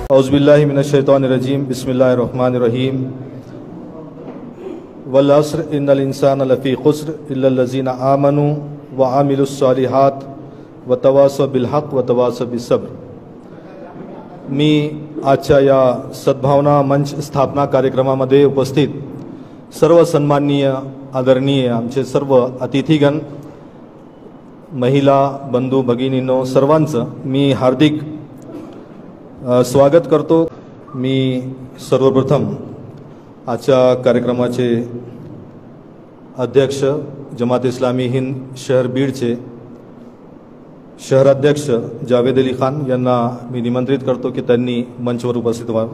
औज़ुबिल्लाहि मिनश्शैतानिर्रजीम बिस्मिल्लाहिर्रहमानिर्रहीम वल अस्र इन्नल इंसान लफ़ी खुस्र इल्लल्लज़ीना आमनु व आमिलुस्सालिहात व तवासौ बिल हक़ व तवासौ बिस्सब्र। मी आजच्या या सद्भावना मंच स्थापना कार्यक्रमामध्ये उपस्थित सर्व सन्माननीय आदरणीय आमचे सर्व अतिथीगण, महिला बंधू भगिनींनो, सर्वांचं मी हार्दिक स्वागत करतो। मी सर्वप्रथम आजच्या कार्यक्रमाचे अध्यक्ष जमात इस्लामी हिंद शहर बीडचे शहराध्यक्ष जावेद अली खान यांना मी निमंत्रित करतो की त्यांनी मंचवर उपस्थित व्हावं।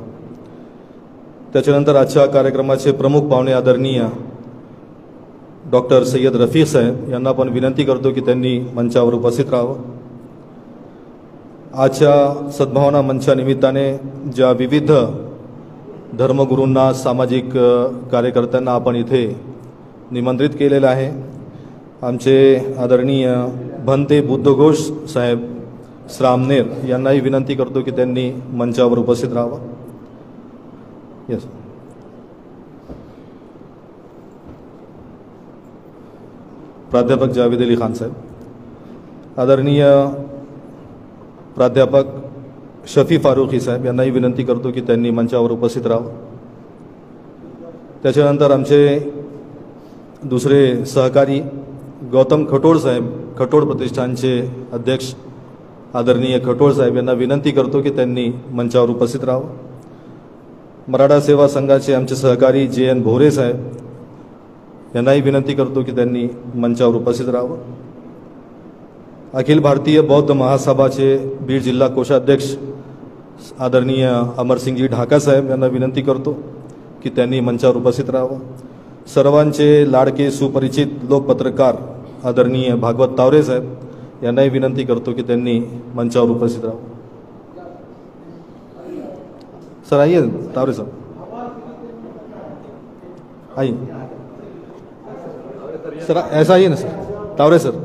त्याच्यानंतर आजच्या कार्यक्रमाचे प्रमुख पाहुणे आदरणीय डॉक्टर सय्यद रफीक साहेब यांना पण विनंती करतो की त्यांनी मंचावर उपस्थित राहावं। आजच्या सद्भावना मंचा निमित्ताने ज्या विविध धर्मगुरूंना, सामाजिक कार्यकर्त्यांना आपण इथे निमंत्रित केलेलं आहे, आमचे आदरणीय भंते बुद्धघोष साहेब श्रामनेर यांनाही विनंती करतो की त्यांनी मंचावर उपस्थित राहावं। यस, प्राध्यापक जावेद अली खान साहेब, आदरणीय प्राध्यापक शफी फारुखी साहेब यांनाही विनंती करतो की त्यांनी मंचावर उपस्थित राहावं। त्याच्यानंतर आमचे दुसरे सहकारी गौतम खटोळ साहेब, खटोळ प्रतिष्ठानचे अध्यक्ष आदरणीय खटोळ साहेब यांना विनंती करतो की त्यांनी मंचावर उपस्थित राहावं। मराठा सेवा संघाचे आमचे सहकारी JN भोरे साहेब यांनाही विनंती करतो की त्यांनी मंचावर उपस्थित राहावं। अखिल भारतीय बौद्ध महासभाचे बीड जिल्हा कोषाध्यक्ष आदरणीय अमरसिंगजी ढाका साहेब यांना विनंती करतो की त्यांनी मंचावर उपस्थित राहावं। सर्वांचे लाडके सुपरिचित लोकपत्रकार आदरणीय भागवत तावरे साहेब यांनाही विनंती करतो की त्यांनी मंचावर उपस्थित राहावं। सर आइए, तावरे साहब आइए। सर ऐसा आइए ना सर, तावरे सर।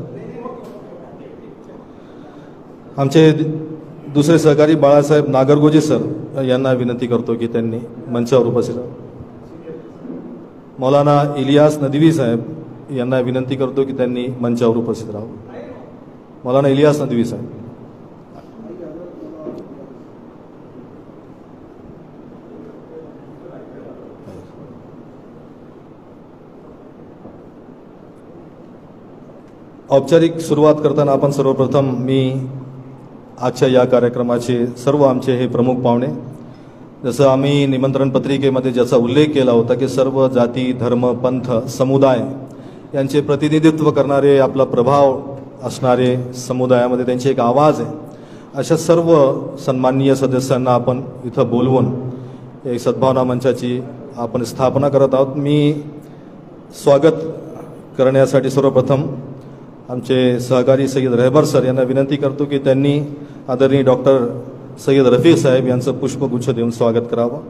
आमचे दुसरे सहकारी बाळासाहेब नागरगोजे सर यांना विनंती करतो की त्यांनी मंचावर उपस्थित राहावं। मौलाना इलियास नदवी साहेब यांना विनंती करतो की त्यांनी मंचावर उपस्थित राहावं। मौलाना इलियास नदवी साहेब। औपचारिक सुरुवात करताना आपण सर्वप्रथम मी आजच्या या कार्यक्रमाचे सर्व आमचे हे प्रमुख पाहुणे, जसं आम्ही निमंत्रण पत्रिकेमध्ये ज्याचा उल्लेख केला होता की सर्व जाती, धर्म, पंथ, समुदाय यांचे प्रतिनिधित्व करणारे, आपला प्रभाव असणारे, समुदायामध्ये त्यांची एक आवाज आहे, अशा सर्व सन्माननीय सदस्यांना आपण इथं बोलवून एक सद्भावना मंचाची आपण स्थापना करत आहोत। मी स्वागत करण्यासाठी सर्वप्रथम आमचे सहकारी सय्यद रहबर सर यांना विनंती करतो की त्यांनी आदरणीय डॉक्टर सय्यद रफीक साहेब यांचं पुष्पगुच्छ देऊन स्वागत करावं।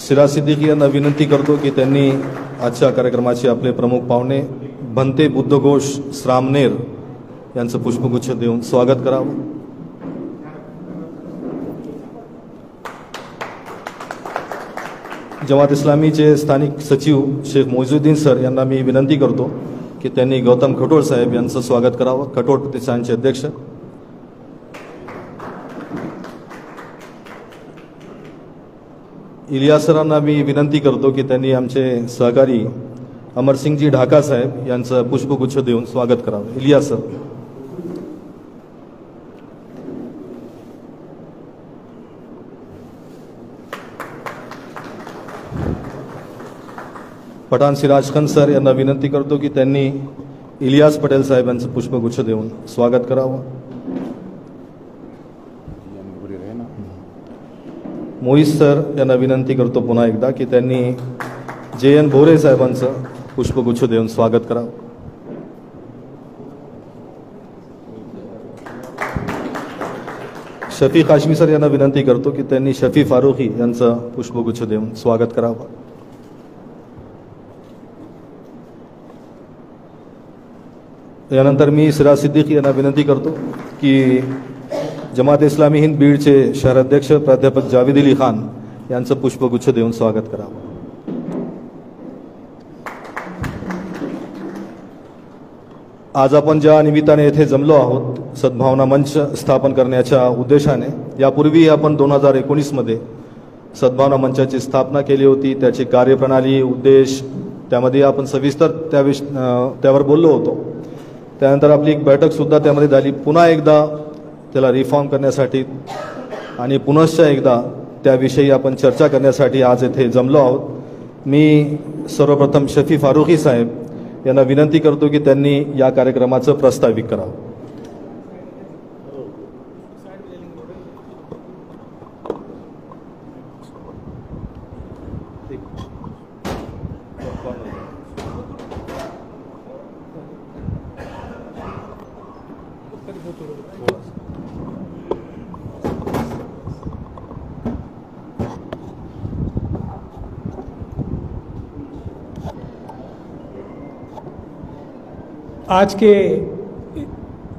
सिराज सिद्दीकी यांना विनंती करतो की त्यांनी आजच्या कार्यक्रमाचे आपले प्रमुख पाहुणे भंते बुद्धघोष श्रामनेर यांचं पुष्पगुच्छ देऊन स्वागत करावं। जमात इस्लामीचे स्थानिक सचिव शेख मोइजुद्दीन सर यांना मी विनंती करतो की त्यांनी गौतम खटोळ साहेब यांचं स्वागत करावं, खटोळ प्रतिष्ठानचे अध्यक्ष। इलियास सरांना मी विनंती करतो की त्यांनी आमचे सहकारी अमरसिंगजी ढाका साहेब यांचं पुष्पगुच्छ देऊन स्वागत करावं। इलियास सर। पठाण सिराज खान सर यांना विनंती करतो की त्यांनी इलियास पटेल साहेब यांचं पुष्पगुच्छ देऊन स्वागत करावं। मोहित सर यांना विनंती करतो पुन्हा एकदा की त्यांनी JN भोरे साहेबांचं पुष्पगुच्छ देऊन स्वागत करावं। शफी काश्मी सर यांना विनंती करतो की त्यांनी शफी फारुखी यांचं पुष्पगुच्छ देऊन स्वागत करावं। यानंतर मी सिराज सिद्दीकी यांना विनंती करतो की जमात इस्लामी हिंद बीडचे शहराध्यक्ष प्राध्यापक जावेद अली खान यांचं पुष्पगुच्छ देऊन स्वागत करावं. आज आपण ज्या निमित्ताने येथे जमलो आहोत सद्भावना मंच स्थापन करण्याच्या उद्देशाने, यापूर्वी आपण 2019 मध्ये सद्भावना मंचाची स्थापना केली होती. त्याची कार्यप्रणाली, उद्देश त्यामध्ये आपण सविस्तर त्यावर बोललो होतो. त्यानंतर आपली एक बैठकसुद्धा त्यामध्ये झाली. पुन्हा एकदा त्याला रिफॉर्म करण्यासाठी आणि पुनश्च एकदा त्याविषयी आपण चर्चा करण्यासाठी आज येथे जमलो आहोत. मी सर्वप्रथम शफी फारुखी साहेब यांना विनंती करतो की त्यांनी या कार्यक्रमाचं प्रास्ताविक करावं. आज के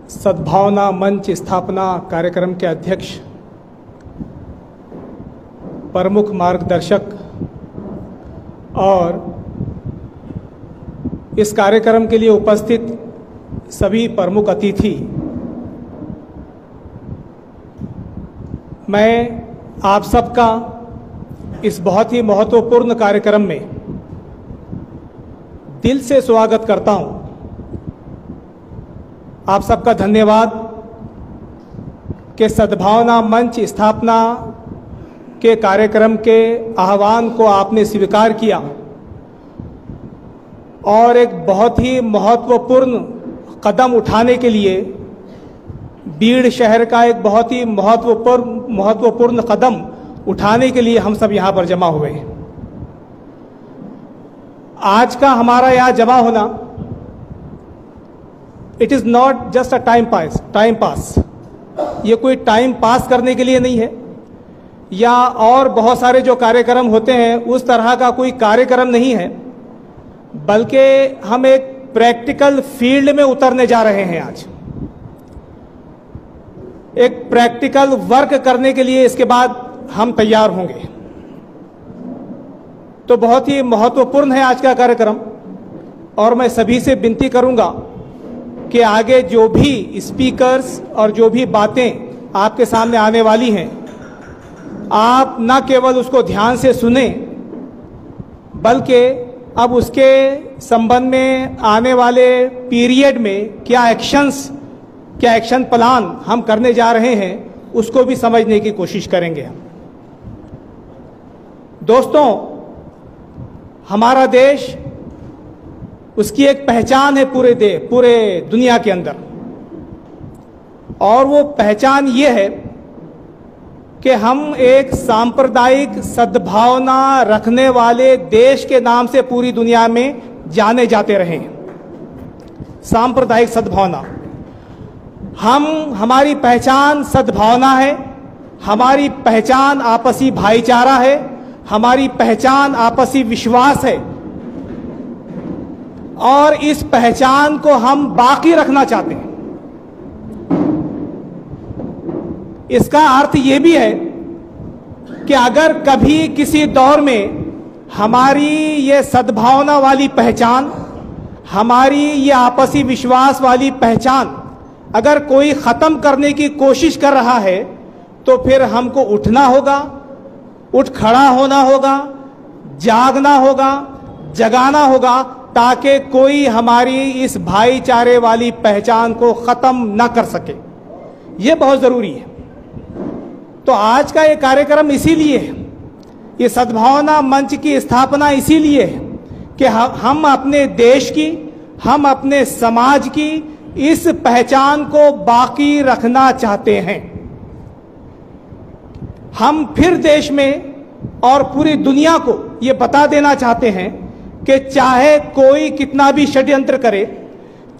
सद्भावना मंच स्थापना कार्यक्रम के अध्यक्ष, प्रमुख मार्गदर्शक और इस कार्यक्रम के लिए उपस्थित सभी प्रमुख अतिथि, मैं आप सबका इस बहुत ही महत्वपूर्ण कार्यक्रम में दिल से स्वागत करता हूं. आप सबका धन्यवाद कि सद्भावना मंच स्थापना के कार्यक्रम के आह्वान को आपने स्वीकार किया और एक बहुत ही महत्वपूर्ण कदम उठाने के लिए, बीड़ शहर का एक बहुत ही महत्वपूर्ण कदम उठाने के लिए हम सब यहाँ पर जमा हुए हैं. आज का हमारा यहाँ जमा होना, it is not just a time pass. ये कोई टाइम पास करने के लिए नहीं है, या और बहुत सारे जो कार्यक्रम होते हैं उस तरह का कोई कार्यक्रम नहीं है, बल्कि हम एक प्रैक्टिकल फील्ड में उतरने जा रहे हैं. आज एक प्रैक्टिकल वर्क करने के लिए इसके बाद हम तैयार होंगे. तो बहुत ही महत्वपूर्ण है आज का कार्यक्रम, और मैं सभी से विनती करूंगा कि आगे जो भी स्पीकर्स और जो भी बातें आपके सामने आने वाली हैं, आप न केवल उसको ध्यान से सुने, बल्कि अब उसके संबंध में आने वाले पीरियड में क्या एक्शन प्लान हम करने जा रहे हैं उसको भी समझने की कोशिश करेंगे. दोस्तों, हमारा देश, उसकी एक पहचान है पूरे दुनिया के अंदर, और वो पहचान ये है कि हम एक सांप्रदायिक सद्भावना रखने वाले देश के नाम से पूरी दुनिया में जाने जाते रहे हैं. सांप्रदायिक सद्भावना, हमारी पहचान सद्भावना है, हमारी पहचान आपसी भाईचारा है, हमारी पहचान आपसी विश्वास है, और इस पहचान को हम बाकी रखना चाहते हैं. इसका अर्थ ये भी है कि अगर कभी किसी दौर में हमारी ये सद्भावना वाली पहचान, हमारी ये आपसी विश्वास वाली पहचान अगर कोई ख़त्म करने की कोशिश कर रहा है, तो फिर हमको उठना होगा, उठ खड़ा होना होगा, जागना होगा, जगाना होगा, ताकि कोई हमारी इस भाईचारे वाली पहचान को ख़त्म न कर सके. ये बहुत ज़रूरी है. तो आज का ये कार्यक्रम इसीलिए है, ये सद्भावना मंच की स्थापना इसीलिए है कि हम अपने देश की, हम अपने समाज की इस पहचान को बाकी रखना चाहते हैं. हम फिर देश में और पूरी दुनिया को ये बता देना चाहते हैं कि चाहे कोई कितना भी षड्यंत्र करे,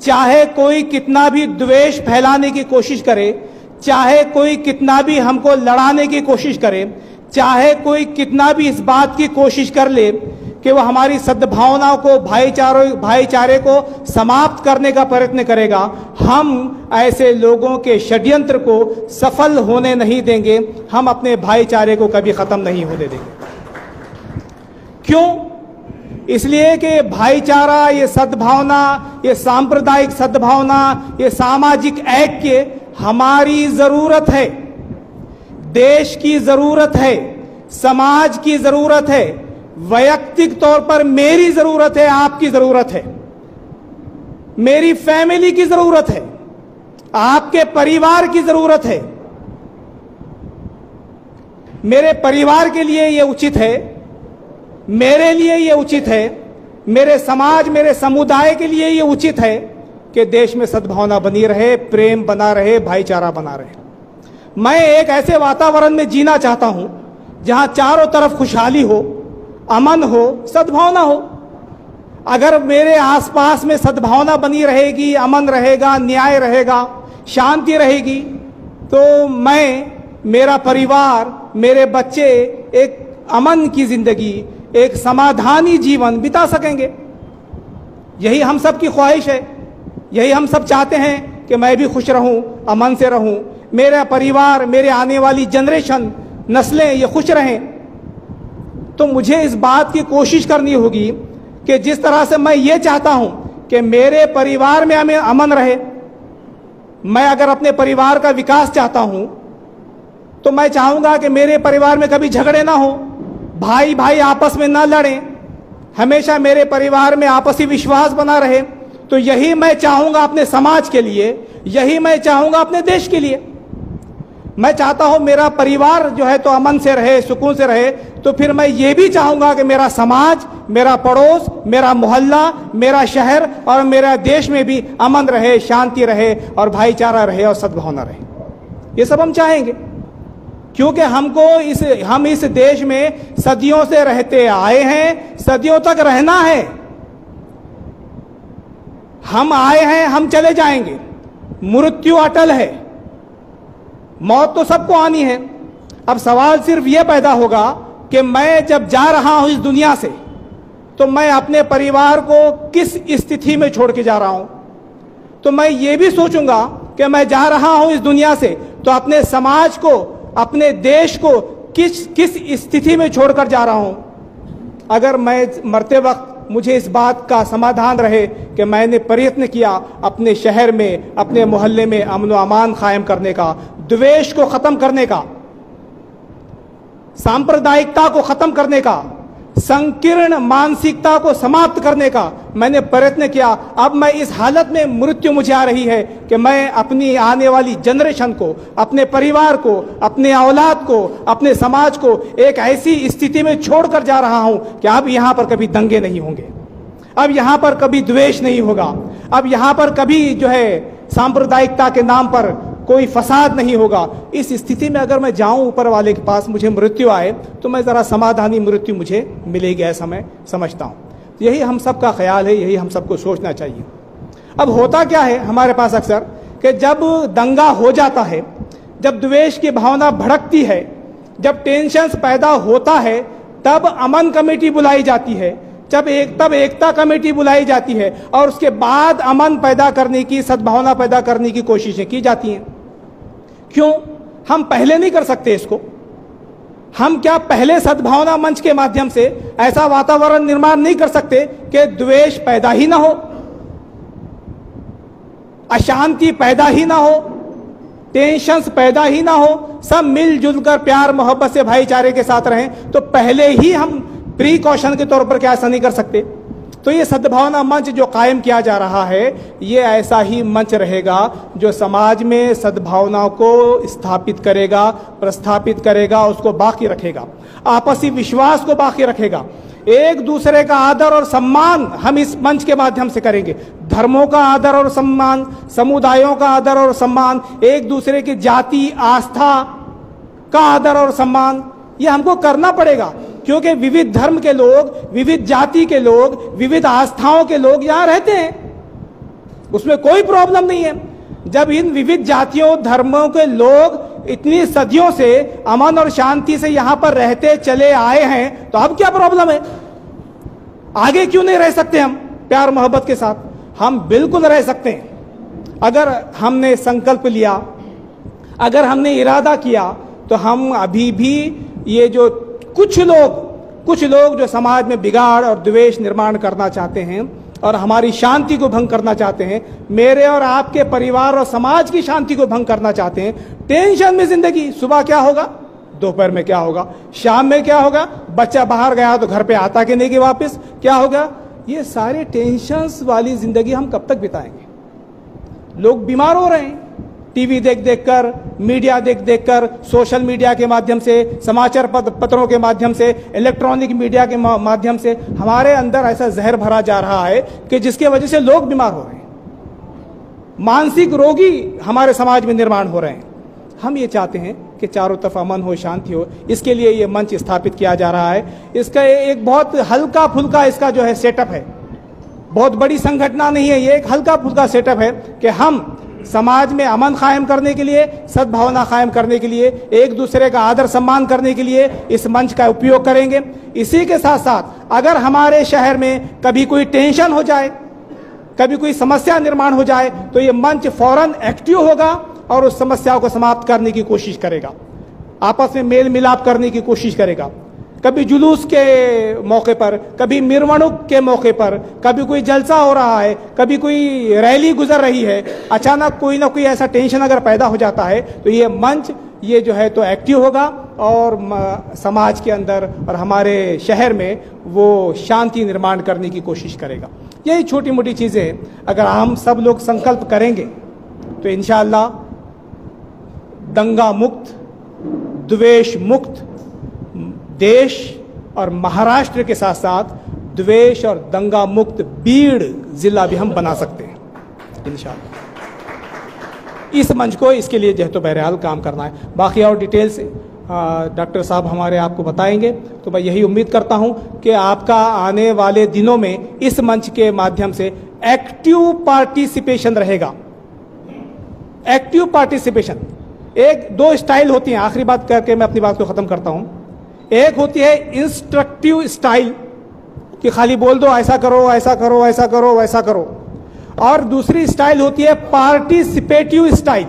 चाहे कोई कितना भी द्वेष फैलाने की कोशिश करे, चाहे कोई कितना भी हमको लड़ाने की कोशिश करे, चाहे कोई कितना भी इस बात की कोशिश कर ले कि वह हमारी सद्भावनाओं को, भाईचारे को समाप्त करने का प्रयत्न करेगा, हम ऐसे लोगों के षड्यंत्र को सफल होने नहीं देंगे। हम अपने भाईचारे को कभी खत्म नहीं होने देंगे। क्यों? इसलिए कि भाईचारा, ये सद्भावना, ये सांप्रदायिक सद्भावना, ये सामाजिक ऐक्य हमारी जरूरत है, देश की जरूरत है, समाज की जरूरत है, वैयक्तिक तौर पर मेरी जरूरत है, आपकी जरूरत है, मेरी फैमिली की जरूरत है, आपके परिवार की जरूरत है। मेरे परिवार के लिए यह उचित है, मेरे लिए यह उचित है, मेरे समाज, मेरे समुदाय के लिए यह उचित है कि देश में सद्भावना बनी रहे, प्रेम बना रहे, भाईचारा बना रहे। मैं एक ऐसे वातावरण में जीना चाहता हूं जहां चारों तरफ खुशहाली हो, अमन हो, सद्भावना हो। अगर मेरे आसपास में सद्भावना बनी रहेगी, अमन रहेगा, न्याय रहेगा, शांति रहेगी, तो मैं, मेरा परिवार, मेरे बच्चे एक अमन की जिंदगी, एक समाधानी जीवन बिता सकेंगे। यही हम सब की ख्वाहिश है, यही हम सब चाहते हैं कि मैं भी खुश रहूं, अमन से रहूं, मेरा परिवार, मेरे आने वाली जनरेशन, नस्लें ये खुश रहें। तो मुझे इस बात की कोशिश करनी होगी कि जिस तरह से मैं ये चाहता हूं कि मेरे परिवार में हमें अमन रहे, मैं अगर अपने परिवार का विकास चाहता हूं तो मैं चाहूंगा कि मेरे परिवार में कभी झगड़े ना हो, भाई भाई आपस में ना लड़ें, हमेशा मेरे परिवार में आपसी विश्वास बना रहे। तो यही मैं चाहूंगा अपने समाज के लिए, यही मैं चाहूंगा अपने देश के लिए। मैं चाहता हूं मेरा परिवार जो है तो अमन से रहे, सुकून से रहे, तो फिर मैं ये भी चाहूंगा कि मेरा समाज, मेरा पड़ोस, मेरा मोहल्ला, मेरा शहर और मेरा देश में भी अमन रहे, शांति रहे और भाईचारा रहे और सद्भावना रहे। ये सब हम चाहेंगे, क्योंकि हम इस देश में सदियों से रहते आए हैं, सदियों तक रहना है। हम आए हैं, हम चले जाएंगे, मृत्यु अटल है, मौत तो सबको आनी है। अब सवाल सिर्फ यह पैदा होगा कि मैं जब जा रहा हूं इस दुनिया से तो मैं अपने परिवार को किस स्थिति में छोड़ के जा रहा हूं। तो मैं ये भी सोचूंगा कि मैं जा रहा हूं इस दुनिया से तो अपने समाज को, अपने देश को किस स्थिति में छोड़कर जा रहा हूं। अगर मैं मरते वक्त मुझे इस बात का समाधान रहे कि मैंने प्रयत्न किया अपने शहर में, अपने मोहल्ले में अमन व अमान कायम करने का, द्वेष को खत्म करने का, सांप्रदायिकता को खत्म करने का, संकीर्ण मानसिकता को समाप्त करने का मैंने प्रयत्न किया, अब मैं इस हालत में मृत्यु मुझे आ रही है कि मैं अपनी आने वाली जनरेशन को, अपने परिवार को, अपने औलाद को, अपने समाज को एक ऐसी स्थिति में छोड़कर जा रहा हूं कि अब यहां पर कभी दंगे नहीं होंगे, अब यहां पर कभी द्वेष नहीं होगा, अब यहां पर कभी जो है सांप्रदायिकता के नाम पर कोई फसाद नहीं होगा। इस स्थिति में अगर मैं जाऊं ऊपर वाले के पास, मुझे मृत्यु आए तो मैं जरा समाधानी मृत्यु मुझे मिलेगी, ऐसा मैं समझता हूं। यही हम सब का ख्याल है, यही हम सबको सोचना चाहिए। अब होता क्या है हमारे पास अक्सर कि जब दंगा हो जाता है, जब द्वेष की भावना भड़कती है, जब टेंशन पैदा होता है, तब अमन कमेटी बुलाई जाती है, तब एकता कमेटी बुलाई जाती है और उसके बाद अमन पैदा करने की, सद्भावना पैदा करने की कोशिशें की जाती हैं। क्यों हम पहले नहीं कर सकते इसको? हम क्या पहले सद्भावना मंच के माध्यम से ऐसा वातावरण निर्माण नहीं कर सकते कि द्वेष पैदा ही ना हो, अशांति पैदा ही ना हो, टेंशन्स पैदा ही ना हो, सब मिलजुल कर प्यार मोहब्बत से भाईचारे के साथ रहें? तो पहले ही हम प्रिकॉशन के तौर पर क्या ऐसा नहीं कर सकते? तो ये सद्भावना मंच जो कायम किया जा रहा है, ये ऐसा ही मंच रहेगा जो समाज में सद्भावना को स्थापित करेगा, प्रस्थापित करेगा, उसको बाकी रखेगा, आपसी विश्वास को बाकी रखेगा, एक दूसरे का आदर और सम्मान हम इस मंच के माध्यम से करेंगे। धर्मों का आदर और सम्मान, समुदायों का आदर और सम्मान, एक दूसरे की जाति आस्था का आदर और सम्मान, ये हमको करना पड़ेगा, क्योंकि विविध धर्म के लोग, विविध जाति के लोग, विविध आस्थाओं के लोग यहां रहते हैं, उसमें कोई प्रॉब्लम नहीं है। जब इन विविध जातियों धर्मों के लोग इतनी सदियों से अमन और शांति से यहां पर रहते चले आए हैं, तो अब क्या प्रॉब्लम है? आगे क्यों नहीं रह सकते हम प्यार मोहब्बत के साथ? हम बिल्कुल रह सकते हैं अगर हमने संकल्प लिया, अगर हमने इरादा किया। तो हम अभी भी ये जो कुछ लोग जो समाज में बिगाड़ और द्वेष निर्माण करना चाहते हैं और हमारी शांति को भंग करना चाहते हैं, मेरे और आपके परिवार और समाज की शांति को भंग करना चाहते हैं। टेंशन में जिंदगी, सुबह क्या होगा, दोपहर में क्या होगा, शाम में क्या होगा, बच्चा बाहर गया तो घर पे आता कि नहीं कि वापस क्या होगा, ये सारे टेंशन्स वाली जिंदगी हम कब तक बिताएंगे? लोग बीमार हो रहे हैं टीवी देख देख कर, मीडिया देख देख कर, सोशल मीडिया के माध्यम से, समाचार पत्रों के माध्यम से, इलेक्ट्रॉनिक मीडिया के माध्यम से हमारे अंदर ऐसा जहर भरा जा रहा है कि जिसके वजह से लोग बीमार हो रहे हैं, मानसिक रोगी हमारे समाज में निर्माण हो रहे हैं। हम ये चाहते हैं कि चारों तरफ अमन हो, शांति हो। इसके लिए ये मंच स्थापित किया जा रहा है। इसका एक बहुत हल्का फुल्का इसका जो है सेटअप है, बहुत बड़ी संगठना नहीं है, ये एक हल्का फुल्का सेटअप है कि हम समाज में अमन कायम करने के लिए, सद्भावना कायम करने के लिए, एक दूसरे का आदर सम्मान करने के लिए इस मंच का उपयोग करेंगे। इसी के साथ साथ अगर हमारे शहर में कभी कोई टेंशन हो जाए, कभी कोई समस्या निर्माण हो जाए, तो ये मंच फौरन एक्टिव होगा और उस समस्या को समाप्त करने की कोशिश करेगा, आपस में मेल मिलाप करने की कोशिश करेगा। कभी जुलूस के मौके पर, कभी मिरवणुक के मौके पर, कभी कोई जलसा हो रहा है, कभी कोई रैली गुजर रही है, अचानक कोई ना कोई ऐसा टेंशन अगर पैदा हो जाता है तो ये मंच ये जो है तो एक्टिव होगा और समाज के अंदर और हमारे शहर में वो शांति निर्माण करने की कोशिश करेगा। यही छोटी मोटी चीज़ें अगर हम सब लोग संकल्प करेंगे तो इंशाअल्लाह दंगा मुक्त, द्वेष मुक्त देश और महाराष्ट्र के साथ साथ द्वेष और दंगा मुक्त बीड़ जिला भी हम बना सकते हैं इंशाअल्लाह। इस मंच को इसके लिए जो तो बहरहाल काम करना है। बाकी और डिटेल्स डॉक्टर साहब हमारे आपको बताएंगे। तो मैं यही उम्मीद करता हूं कि आपका आने वाले दिनों में इस मंच के माध्यम से एक्टिव पार्टिसिपेशन रहेगा। एक्टिव पार्टिसिपेशन, एक दो स्टाइल होती हैं, आखिरी बात करके मैं अपनी बात को खत्म करता हूं। एक होती है इंस्ट्रक्टिव स्टाइल कि खाली बोल दो ऐसा करो ऐसा करो ऐसा करो वैसा करो, और दूसरी स्टाइल होती है पार्टिसिपेटिव स्टाइल।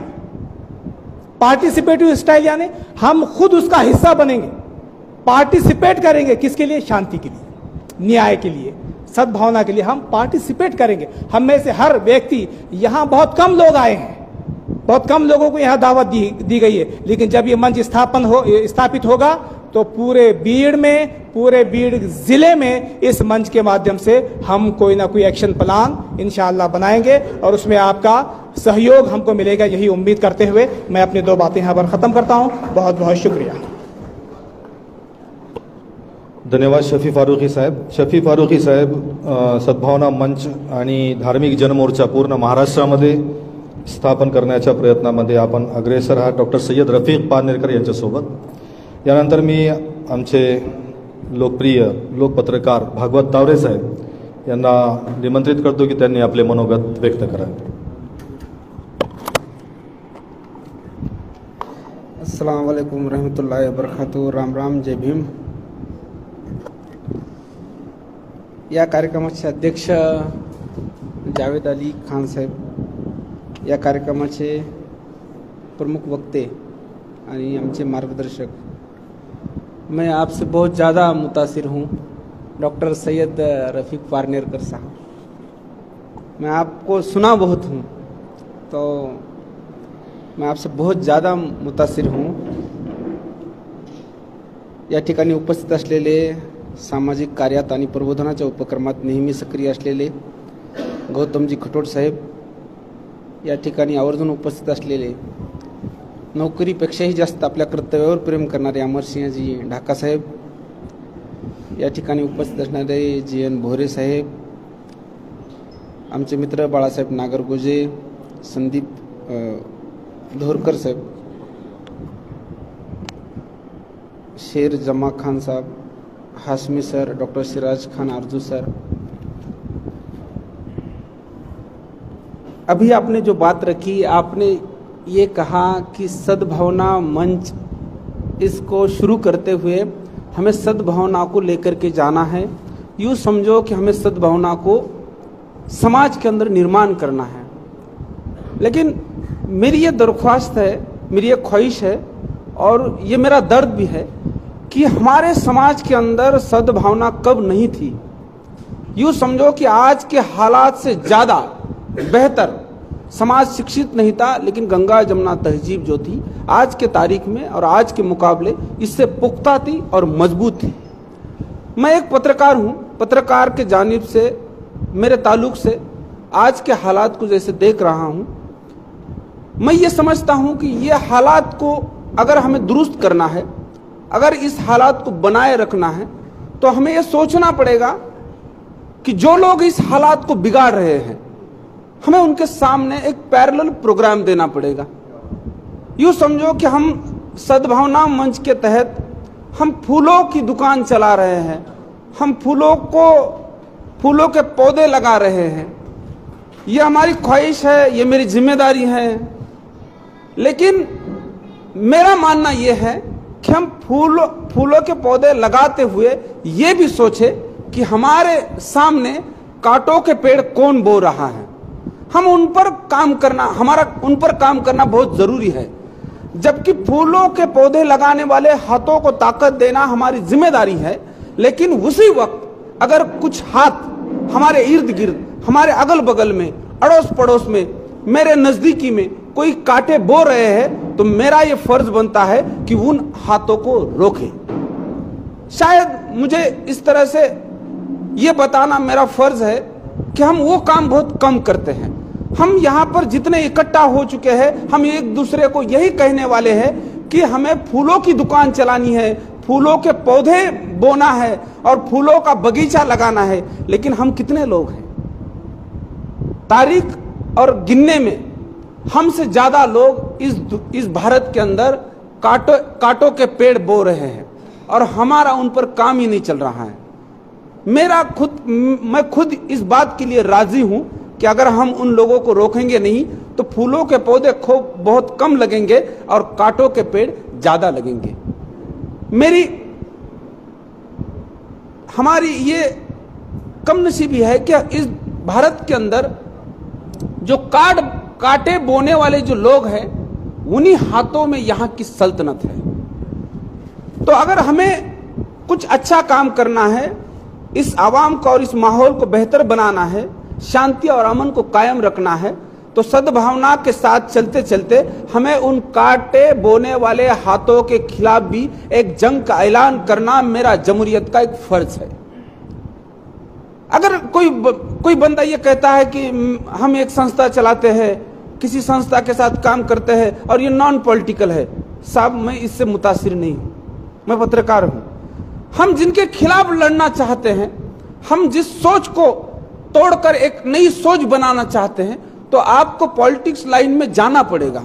पार्टिसिपेटिव स्टाइल यानी हम खुद उसका हिस्सा बनेंगे, पार्टिसिपेट करेंगे। किसके लिए? शांति के लिए, न्याय के लिए, सद्भावना के लिए हम पार्टिसिपेट करेंगे। हम में से हर व्यक्ति, यहाँ बहुत कम लोग आए हैं, बहुत कम लोगों को यहाँ दावत दी गई है, लेकिन जब ये मंच स्थापित होगा तो पूरे बीड़ में, पूरे बीड़ जिले में इस मंच के माध्यम से हम कोई ना कोई एक्शन प्लान इंशाअल्लाह बनाएंगे और उसमें आपका सहयोग हमको मिलेगा। यही उम्मीद करते हुए मैं अपनी दो बातें यहाँ पर खत्म करता हूँ। बहुत बहुत शुक्रिया। धन्यवाद शफी फारुकी साहेब. शफी फारुकी साहेब सद्भावना मंच आणि धार्मिक जनमोर्चा पूर्ण महाराष्ट्रामध्ये स्थापन करण्याच्या प्रयत्नामध्ये आपण अग्रेसर आहात. डॉक्टर सय्यद रफीक पारनेरकर यांच्यासोबत. यानंतर मी आमचे लोकप्रिय लोकपत्रकार भागवत तावरे साहेब यांना निमंत्रित करतो की त्यांनी आपले मनोगत व्यक्त करावे. अस्सलाम वालेकुम रहमतुल्लाहि व बरकातुहू. राम राम, जय भीम. या कार्यक्रमाचे अध्यक्ष जावेद अली खान साहेब, या कार्यक्रमाचे प्रमुख वक्ते आणि आमचे मार्गदर्शक, मैं आपसे बहुत ज़्यादा मुतासिर हूँ डॉक्टर सैयद रफ़ीक पारनेरकर साहब. मैं आपको सुना बहुत हूँ, तो मैं आपसे बहुत ज़्यादा मुतासिर हूँ. या ठिकाणी उपस्थित असलेले, सामाजिक कार्यात आणि प्रबोधनाच्या उपक्रमात नेहमी सक्रिय असलेले गौतमजी खटोट साहेब, या ठिकाणी आवर्जून उपस्थित असलेले, नोकरीपेक्षाही जास्त आपल्या कर्तव्यावर प्रेम करणारे अमरसिंहजी ढाका साहेब, या ठिकाणी उपस्थित असणारे GN भोरे साहेब, आमचे मित्र बाळासाहेब नागरगोजे, संदीप धोरकर साहेब, शेर जमा खान साहब, हाशमी सर, डॉक्टर सिराज खान आरजू सर. अभी आपने जो बात रखी, आपने ये कहा कि सद्भावना मंच, इसको शुरू करते हुए हमें सद्भावना को लेकर के जाना है यूँ समझो कि हमें सद्भावना को समाज के अंदर निर्माण करना है। लेकिन मेरी ये दरख्वास्त है, मेरी ये ख्वाहिश है और ये मेरा दर्द भी है कि हमारे समाज के अंदर सद्भावना कब नहीं थी। यूँ समझो कि आज के हालात से ज़्यादा बेहतर समाज शिक्षित नहीं था, लेकिन गंगा जमुना तहजीब जो थी आज के तारीख में और आज के मुकाबले इससे पुख्ता थी और मजबूत थी। मैं एक पत्रकार हूँ, पत्रकार के जानिब से मेरे ताल्लुक से आज के हालात को जैसे देख रहा हूँ, मैं ये समझता हूँ कि ये हालात को अगर हमें दुरुस्त करना है, अगर इस हालात को बनाए रखना है, तो हमें ये सोचना पड़ेगा कि जो लोग इस हालात को बिगाड़ रहे हैं हमें उनके सामने एक पैरेलल प्रोग्राम देना पड़ेगा। यूँ समझो कि हम सद्भावना मंच के तहत हम फूलों की दुकान चला रहे हैं, हम फूलों के पौधे लगा रहे हैं। ये हमारी ख्वाहिश है, ये मेरी जिम्मेदारी है। लेकिन मेरा मानना ये है कि हम फूलों के पौधे लगाते हुए ये भी सोचे कि हमारे सामने कांटों के पेड़ कौन बो रहा है। हम उन पर काम करना बहुत जरूरी है। जबकि फूलों के पौधे लगाने वाले हाथों को ताकत देना हमारी जिम्मेदारी है, लेकिन उसी वक्त अगर कुछ हाथ हमारे इर्द गिर्द, हमारे अगल बगल में, अड़ोस पड़ोस में, मेरे नजदीकी में कोई कांटे बो रहे हैं, तो मेरा ये फर्ज बनता है कि उन हाथों को रोके। शायद मुझे इस तरह से ये बताना मेरा फर्ज है कि हम वो काम बहुत कम करते हैं। हम यहाँ पर जितने इकट्ठा हो चुके हैं, हम एक दूसरे को यही कहने वाले हैं कि हमें फूलों की दुकान चलानी है, फूलों के पौधे बोना है और फूलों का बगीचा लगाना है। लेकिन हम कितने लोग हैं? तारीख और गिनने में हमसे ज्यादा लोग इस भारत के अंदर कांटों के पेड़ बो रहे हैं और हमारा उन पर काम ही नहीं चल रहा है। मैं खुद इस बात के लिए राजी हूं कि अगर हम उन लोगों को रोकेंगे नहीं तो फूलों के पौधे बहुत कम लगेंगे और कांटों के पेड़ ज्यादा लगेंगे। हमारी ये कमनसीबी है कि इस भारत के अंदर जो कांटे बोने वाले जो लोग हैं, उन्हीं हाथों में यहाँ की सल्तनत है। तो अगर हमें कुछ अच्छा काम करना है, इस आवाम को और इस माहौल को बेहतर बनाना है, शांति और अमन को कायम रखना है, तो सद्भावना के साथ चलते चलते हमें उन कांटे बोने वाले हाथों के खिलाफ भी एक जंग का ऐलान करना मेरा जमहूरियत का एक फर्ज है। अगर कोई बंदा ये कहता है कि हम एक संस्था चलाते हैं, किसी संस्था के साथ काम करते हैं और ये नॉन पॉलिटिकल है, साहब मैं इससे मुतासिर नहीं हूं। मैं पत्रकार हूं। हम जिनके खिलाफ लड़ना चाहते हैं, हम जिस सोच को तोड़कर एक नई सोच बनाना चाहते हैं, तो आपको पॉलिटिक्स लाइन में जाना पड़ेगा।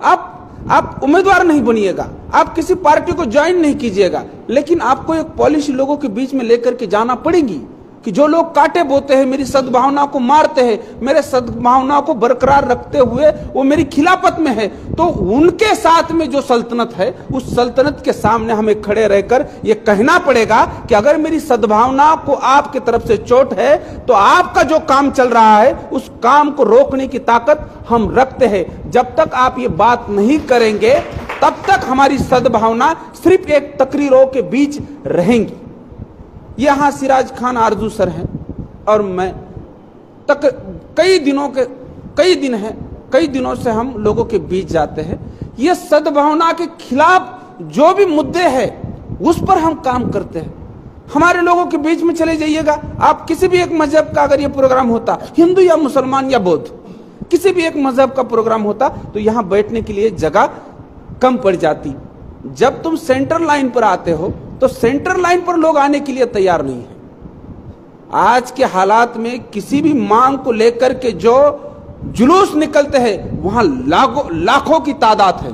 आप उम्मीदवार नहीं बनिएगा, आप किसी पार्टी को ज्वाइन नहीं कीजिएगा, लेकिन आपको एक पॉलिसी लोगों के बीच में लेकर के जाना पड़ेगी कि जो लोग कांटे बोते हैं, मेरी सद्भावना को मारते हैं, मेरे सद्भावना को बरकरार रखते हुए वो मेरी खिलाफत में है, तो उनके साथ में जो सल्तनत है, उस सल्तनत के सामने हमें खड़े रहकर ये कहना पड़ेगा कि अगर मेरी सद्भावना को आपकी तरफ से चोट है, तो आपका जो काम चल रहा है उस काम को रोकने की ताकत हम रखते हैं। जब तक आप ये बात नहीं करेंगे, तब तक हमारी सद्भावना सिर्फ एक तकरीरों के बीच रहेंगी। यहाँ सिराज खान आरजू सर हैं और मैं कई दिनों से हम लोगों के बीच जाते हैं। ये सद्भावना के खिलाफ जो भी मुद्दे हैं उस पर हम काम करते हैं। हमारे लोगों के बीच में चले जाइएगा, आप किसी भी एक मजहब का अगर ये प्रोग्राम होता, हिंदू या मुसलमान या बौद्ध, किसी भी एक मजहब का प्रोग्राम होता, तो यहाँ बैठने के लिए जगह कम पड़ जाती। जब तुम सेंटर लाइन पर आते हो तो सेंटर लाइन पर लोग आने के लिए तैयार नहीं है। आज के हालात में किसी भी मांग को लेकर के जो जुलूस निकलते हैं, वहां लाखों की तादाद है।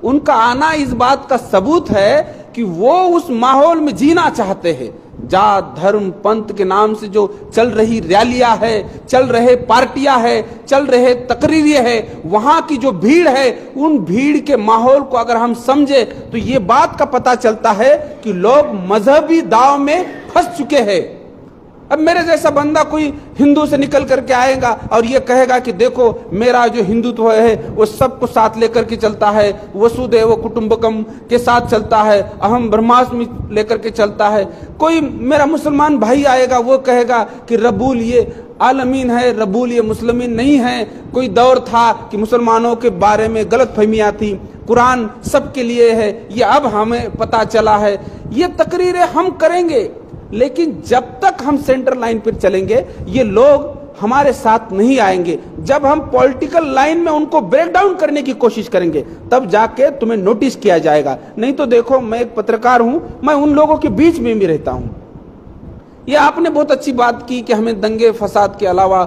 उनका आना इस बात का सबूत है कि वो उस माहौल में जीना चाहते हैं। जात धर्म पंथ के नाम से जो चल रही रैलियां है, चल रहे पार्टियां है, चल रहे तकरीरें है, वहां की जो भीड़ है, उन भीड़ के माहौल को अगर हम समझे तो ये बात का पता चलता है कि लोग मजहबी दाव में फंस चुके हैं। अब मेरे जैसा बंदा कोई हिंदू से निकल करके आएगा और ये कहेगा कि देखो मेरा जो हिंदुत्व है वो सबको साथ लेकर के चलता है, वसुदैव कुटुंबकम के साथ चलता है, अहम ब्रह्मास्मि लेकर के चलता है। कोई मेरा मुसलमान भाई आएगा वो कहेगा कि रबूल ये आलमीन है, रबूल ये मुस्लिमीन नहीं है। कोई दौर था कि मुसलमानों के बारे में गलत फहमियाँ थी, कुरान सबके लिए है, ये अब हमें पता चला है। ये तकरीरें हम करेंगे, लेकिन जब तक हम सेंटर लाइन पर चलेंगे ये लोग हमारे साथ नहीं आएंगे। जब हम पॉलिटिकल लाइन में उनको ब्रेक डाउन करने की कोशिश करेंगे तब जाके तुम्हें नोटिस किया जाएगा। नहीं तो देखो, मैं एक पत्रकार हूं, मैं उन लोगों के बीच में भी रहता हूं। ये आपने बहुत अच्छी बात की कि हमें दंगे फसाद के अलावा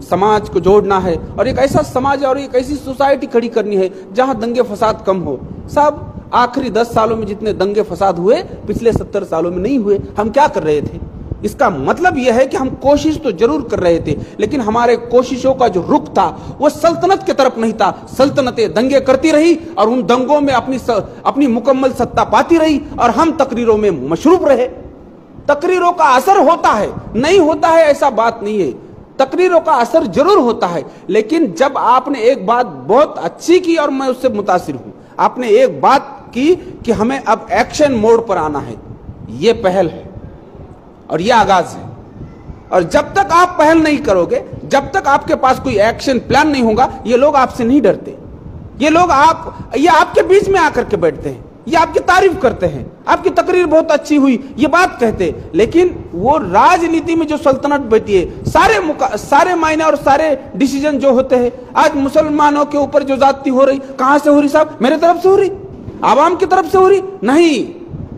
समाज को जोड़ना है और एक ऐसा समाज और एक ऐसी सोसाइटी खड़ी करनी है जहां दंगे फसाद कम हो। सब आखिरी 10 सालों में जितने दंगे फसाद हुए पिछले 70 सालों में नहीं हुए। हम क्या कर रहे थे? इसका मतलब यह है कि हम कोशिश तो जरूर कर रहे थे, लेकिन हमारे कोशिशों का जो रुख था वो सल्तनत की तरफ नहीं था। सल्तनतें दंगे करती रही और उन दंगों में अपनी मुकम्मल सत्ता पाती रही और हम तकरीरों में मशरूफ रहे। तकरीरों का असर होता है, नहीं होता है ऐसा बात नहीं है, तकरीरों का असर जरूर होता है। लेकिन जब आपने एक बात बहुत अच्छी की और मैं उससे मुतासिर हूं, आपने एक बात की कि हमें अब एक्शन मोड पर आना है। यह पहल है और यह आगाज है, और जब तक आप पहल नहीं करोगे, जब तक आपके पास कोई एक्शन प्लान नहीं होगा, ये लोग आपसे नहीं डरते। ये लोग ये आपके बीच में आकर के बैठते हैं, ये आपकी तारीफ करते हैं, आपकी तकरीर बहुत अच्छी हुई ये बात कहते हैं। लेकिन वो राजनीति में जो सल्तनत बैठी है, सारे मायने और सारे डिसीजन जो होते हैं, आज मुसलमानों के ऊपर जो जाती हो रही, कहां से हो रही साहब? मेरे तरफ से हो रही, आवाम की तरफ से हो रही नहीं,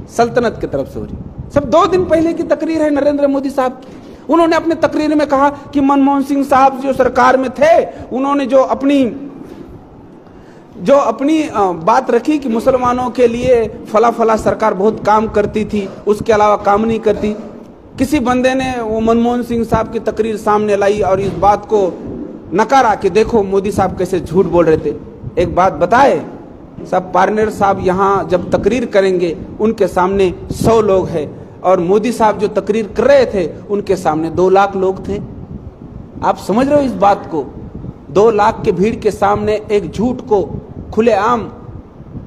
सल्तनत की तरफ से हो रही। सब 2 दिन पहले की तकरीर है नरेंद्र मोदी साहब की। उन्होंने अपने तकरीर में कहा कि मनमोहन सिंह साहब जो सरकार में थे, उन्होंने जो अपनी बात रखी कि मुसलमानों के लिए फला फला सरकार बहुत काम करती थी, उसके अलावा काम नहीं करती। किसी बंदे ने वो मनमोहन सिंह साहब की तकरीर सामने लाई और इस बात को नकारा कि देखो मोदी साहब कैसे झूठ बोल रहे थे। एक बात बताए, सब पार्टनर साहब यहाँ जब तकरीर करेंगे उनके सामने 100 लोग हैं, और मोदी साहब जो तकरीर कर रहे थे उनके सामने 2 लाख लोग थे। आप समझ रहे हो इस बात को? 2 लाख के भीड़ के सामने एक झूठ को खुलेआम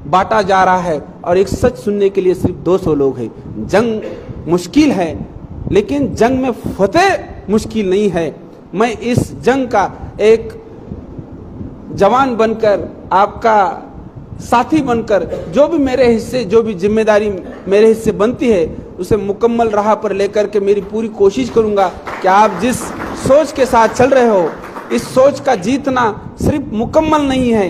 बांटा जा रहा है और एक सच सुनने के लिए सिर्फ 200 लोग हैं। जंग मुश्किल है, लेकिन जंग में फतेह मुश्किल नहीं है। मैं इस जंग का एक जवान बनकर, आपका साथी बनकर, जो भी मेरे हिस्से, जो भी जिम्मेदारी मेरे हिस्से बनती है, उसे मुकम्मल राह पर लेकर के मेरी पूरी कोशिश करूंगा कि आप जिस सोच के साथ चल रहे हो, इस सोच का जीतना सिर्फ मुकम्मल नहीं है,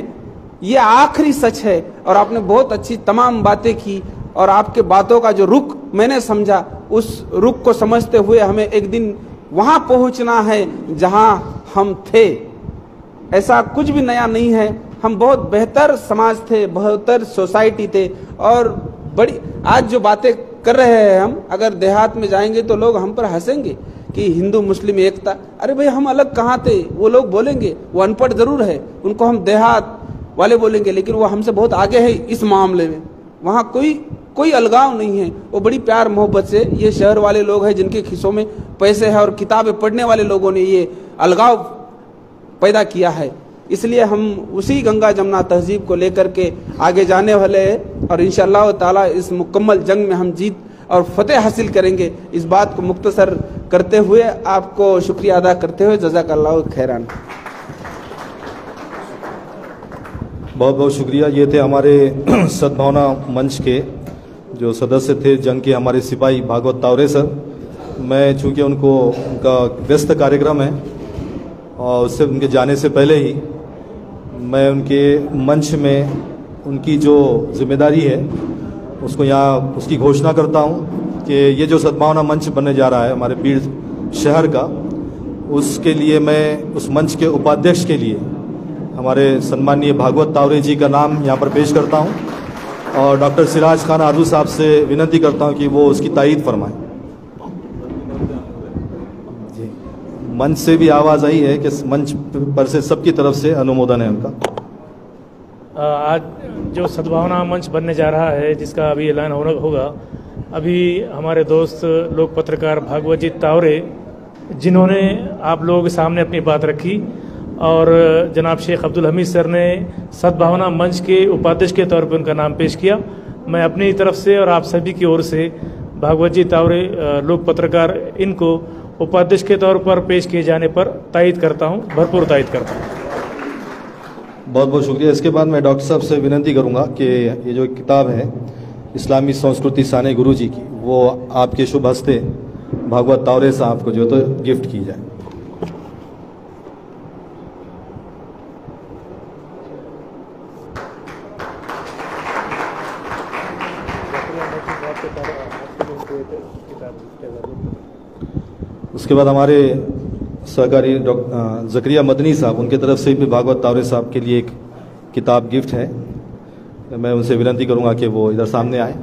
ये आखिरी सच है। और आपने बहुत अच्छी तमाम बातें की और आपके बातों का जो रुख मैंने समझा, उस रुख को समझते हुए हमें एक दिन वहां पहुंचना है जहां हम थे। ऐसा कुछ भी नया नहीं है, हम बहुत बेहतर समाज थे, बेहतर सोसाइटी थे। और बड़ी आज जो बातें कर रहे हैं हम, अगर देहात में जाएंगे तो लोग हम पर हंसेंगे कि हिंदू मुस्लिम एकता। अरे भाई, हम अलग कहाँ थे? वो लोग बोलेंगे, वो अनपढ़ जरूर है, उनको हम देहात वाले बोलेंगे, लेकिन वो हमसे बहुत आगे है इस मामले में। वहाँ कोई अलगाव नहीं है, वो बड़ी प्यार मोहब्बत से, ये शहर वाले लोग हैं जिनके खिस्सों में पैसे है और किताबें पढ़ने वाले लोगों ने ये अलगाव पैदा किया है। इसलिए हम उसी गंगा जमुना तहजीब को लेकर के आगे जाने वाले हैं और इंशाअल्लाह ताला इस मुकम्मल जंग में हम जीत और फतेह हासिल करेंगे। इस बात को मुख्तसर करते हुए आपको शुक्रिया अदा करते हुए जज़ाकल्लाहु खैरान। बहुत बहुत शुक्रिया। ये थे हमारे सद्भावना मंच के जो सदस्य थे, जंग के हमारे सिपाही भागवत तावरे सर। मैं चूँकि उनका व्यस्त कार्यक्रम है और उससे उनके जाने से पहले ही मैं उनके मंच में उनकी जो जिम्मेदारी है उसको यहाँ उसकी घोषणा करता हूँ कि ये जो सद्भावना मंच बनने जा रहा है हमारे पीर शहर का, उसके लिए मैं उस मंच के उपाध्यक्ष के लिए हमारे सम्माननीय भागवत तावरे जी का नाम यहाँ पर पेश करता हूँ और डॉक्टर सिराज खान आदू साहब से विनती करता हूँ कि वो उसकी तायीद फरमाएं। जी, मंच से भी आवाज़ आई है कि मंच पर से सबकी तरफ से अनुमोदन है उनका। आज जो सद्भावना मंच बनने जा रहा है, जिसका अभी ऐलान होगा, अभी हमारे दोस्त लोक पत्रकार भागवत जी तावरे, जिन्होंने आप लोगों के सामने अपनी बात रखी, और जनाब शेख अब्दुल हमीद सर ने सद्भावना मंच के उपाध्यक्ष के तौर पर उनका नाम पेश किया। मैं अपनी तरफ से और आप सभी की ओर से भागवत जी तावरे लोक पत्रकार, इनको उपाध्यक्ष के तौर पर पेश किए जाने पर तायद करता हूं, भरपूर तायद करता हूं। बहुत बहुत शुक्रिया। इसके बाद मैं डॉक्टर साहब से विनती करूंगा कि ये जो किताब है इस्लामी संस्कृति साने गुरु जी की, वो आपके शुभ हस्ते भागवत तावरे साहब को जो तो गिफ्ट की जाए। उसके बाद हमारे सहकारी डॉक्टर जकरिया मदनी साहब, उनके तरफ से भी भागवत तावरे साहब के लिए एक किताब गिफ्ट है। मैं उनसे विनती करूंगा कि वो इधर सामने आए।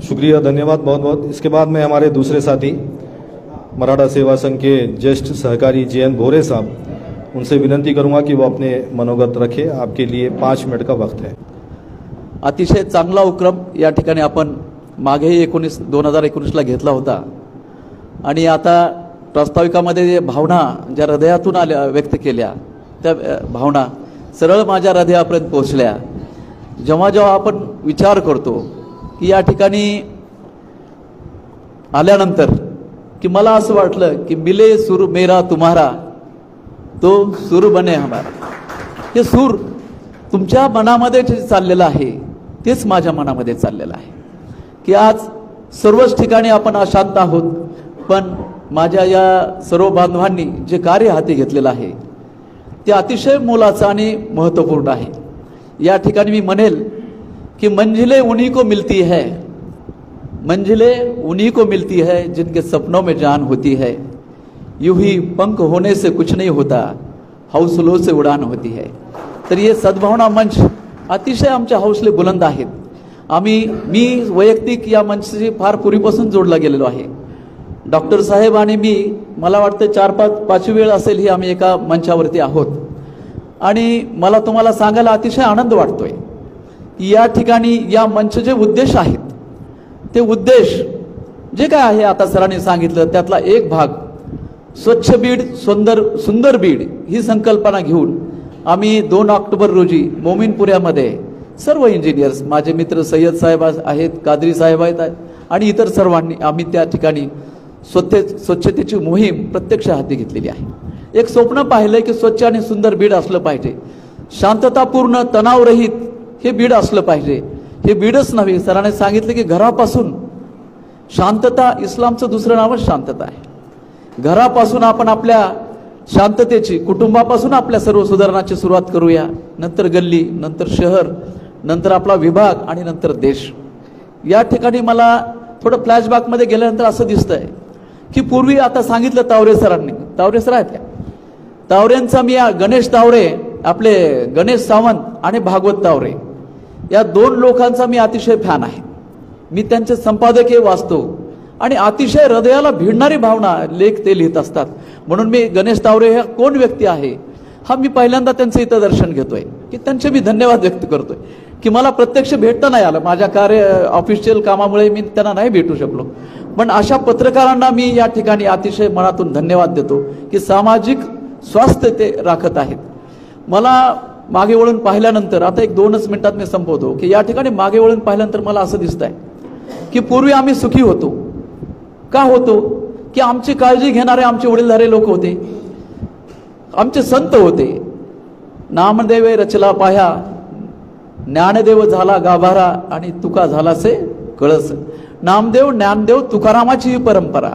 शुक्रिया, धन्यवाद बहुत बहुत। इसके बाद में हमारे दूसरे साथी मराठा सेवा संघ के ज्येष्ठ सहकारी JN भोरे साहब, उनसे विनंती करूंगा कि वो अपने मनोगत रखे। आपके लिए 5 मिनिट का वक्त है। अतिशय चांगला उपक्रम या ठिकाणी आपण मागेही 2019ला घेतला होता आणि आता प्रास्ताविकामध्ये जे भावना ज्या हृदयातून आल्या व्यक्त केल्या, त्या भावना सरळ माझ्या हृदयापर्यंत पोहोचल्या। जेव्हा जेव्हा आपण विचार करतो की या ठिकाणी आल्यानंतर की मला असं वाटलं की मिले सूर मेरा तुम्हारा तो सूर बने हमारा, हे सूर तुमच्या मनामध्ये जे चाललेलं आहे तेच माझ्या मनामध्ये चाललेलं आहे की आज सर्वच ठिकाणी आपण अशांत आहोत, पण माझ्या या सर्व बांधवांनी जे कार्य हाती घेतलेलं आहे ते अतिशय मोलाचं आणि महत्त्वपूर्ण आहे। या ठिकाणी मी म्हणेल कि मंजिलें उन्हीं को मिलती है, मंजिलें उन्हीं को मिलती है जिनके सपनों में जान होती है। यूं ही पंख होने से कुछ नहीं होता, हौसलों से उड़ान होती है। तर ये सद्भावना मंच अतिशय आमचे हौसले बुलंद आहेत। मी वैयक्तिक या मंचशी फार पूर्वीपासून जोडला गेलेलो आहे। डॉक्टर साहेब आणि मी, मला वाटतं 4-5 वेळ असेल ही आम्ही एका मंचावरती आहोत, आणि मला तुम्हाला सांगायला अतिशय आनंद वाटतोय की या ठिकाणी या मंचचे उद्देश आहेत, ते उद्देश जे काय आहे आता सरांनी सांगितलं त्यातला एक भाग स्वच्छ बीड सुंदर बीड ही संकल्पना घेऊन आम्ही 2 ऑक्टोबर रोजी मोमीनपुऱ्यामध्ये सर्व इंजिनियर्स, माझे मित्र सय्यद साहेब आहेत, कादरी साहेब आहेत आणि इतर सर्वांनी आम्ही त्या ठिकाणी स्वच्छतेची मोहीम प्रत्यक्ष हाती घेतलेली आहे। एक स्वप्न पाहिलंय की स्वच्छ आणि सुंदर बीड असलं पाहिजे, शांततापूर्ण तणावरहित हे बीड असलं पाहिजे। हे बीडच नव्हे, सरांनी सांगितलं की घरापासून शांतता, इस्लामचं दुसरं नावच शांतता आहे। घरापासून आपण आपल्या शांततेची, कुटुंबापासून आपल्या सर्व सुधारणाची सुरुवात करूया, नंतर गल्ली, नंतर शहर, नंतर आपला विभाग आणि नंतर देश। या ठिकाणी मला थोडं फ्लॅशबॅकमध्ये गेल्यानंतर असं दिसतंय की पूर्वी आता सांगितलं तावरे सरांनी, तावरे सर आहेत, तावरेंचा मी गणेश तावरे, आपले गणेश सावंत आणि भागवत तावरे या 2 लोकांचा मी अतिशय फॅन आहे। मी त्यांचे संपादकीय वाचतो आणि अतिशय हृदयाला भिडणारी भावना लेख ते लिहित असतात। म्हणून मी गणेश तावरे हे कोण व्यक्ती आहे हा मी पहिल्यांदा त्यांचं इथं दर्शन घेतोय की त्यांचे मी धन्यवाद व्यक्त करतोय की मला प्रत्यक्ष भेटता नाही आलं, माझ्या कार्य ऑफिशियल कामामुळे मी त्यांना नाही भेटू शकलो, पण अशा पत्रकारांना मी या ठिकाणी अतिशय मनातून धन्यवाद देतो की सामाजिक स्वास्थ्य ते राखत आहेत। मला मागे वळून पाहिल्यानंतर, आता एक 2च मिनिटात मी संपवतो की या ठिकाणी मागे वळून पाहिल्यानंतर मला असं दिसतंय की पूर्वी आम्ही सुखी होतो, का होतो की आमची काळजी घेणारे आमचे वडीलधारे लोक होते, आमचे संत होते। नामदेवे रचला पाया, ज्ञानदेव झाला गाभारा आणि तुका झालासे कळस। नामदेव, ज्ञानदेव, तुकारामाची ही परंपरा।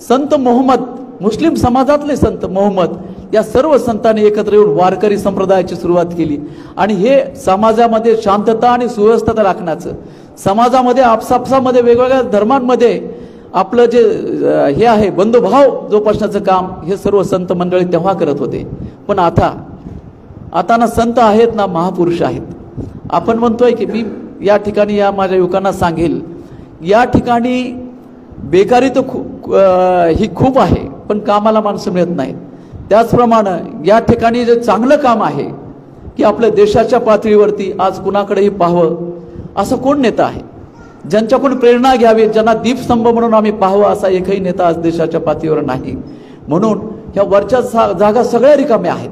संत मोहम्मद, मुस्लिम समाजातले संत मोहम्मद या सर्व संतांनी एकत्र येऊन वारकरी संप्रदायाची सुरुवात केली आणि हे समाजामध्ये शांतता आणि सुव्यवस्था राखण्याचं, समाजामध्ये आपसापसामध्ये वेगवेगळ्या धर्मांमध्ये आपलं जे हे आहे बंधुभाव जोपासण्याचं काम हे सर्व संत मंडळी तेव्हा करत होते। पण आता ना संत आहेत ना महापुरुष आहेत. आपण म्हणतोय की मी या ठिकाणी या माझ्या युवकांना सांगेल, या ठिकाणी बेकारी तर ही खूप आहे, पण कामाला माणसं मिळत नाहीत. त्याचप्रमाणे या ठिकाणी जे चांगलं काम आहे की आपल्या देशाच्या पातळीवरती आज कुणाकडेही पाहावं असं कोण नेता आहे, ज्यांच्याकडून प्रेरणा घ्यावी, ज्यांना दीपस्तंभ म्हणून आम्ही पाहावं असा एकही नेता आज देशाच्या पातळीवर नाही. म्हणून ह्या वरच्या जागा सगळ्या रिकाम्या आहेत.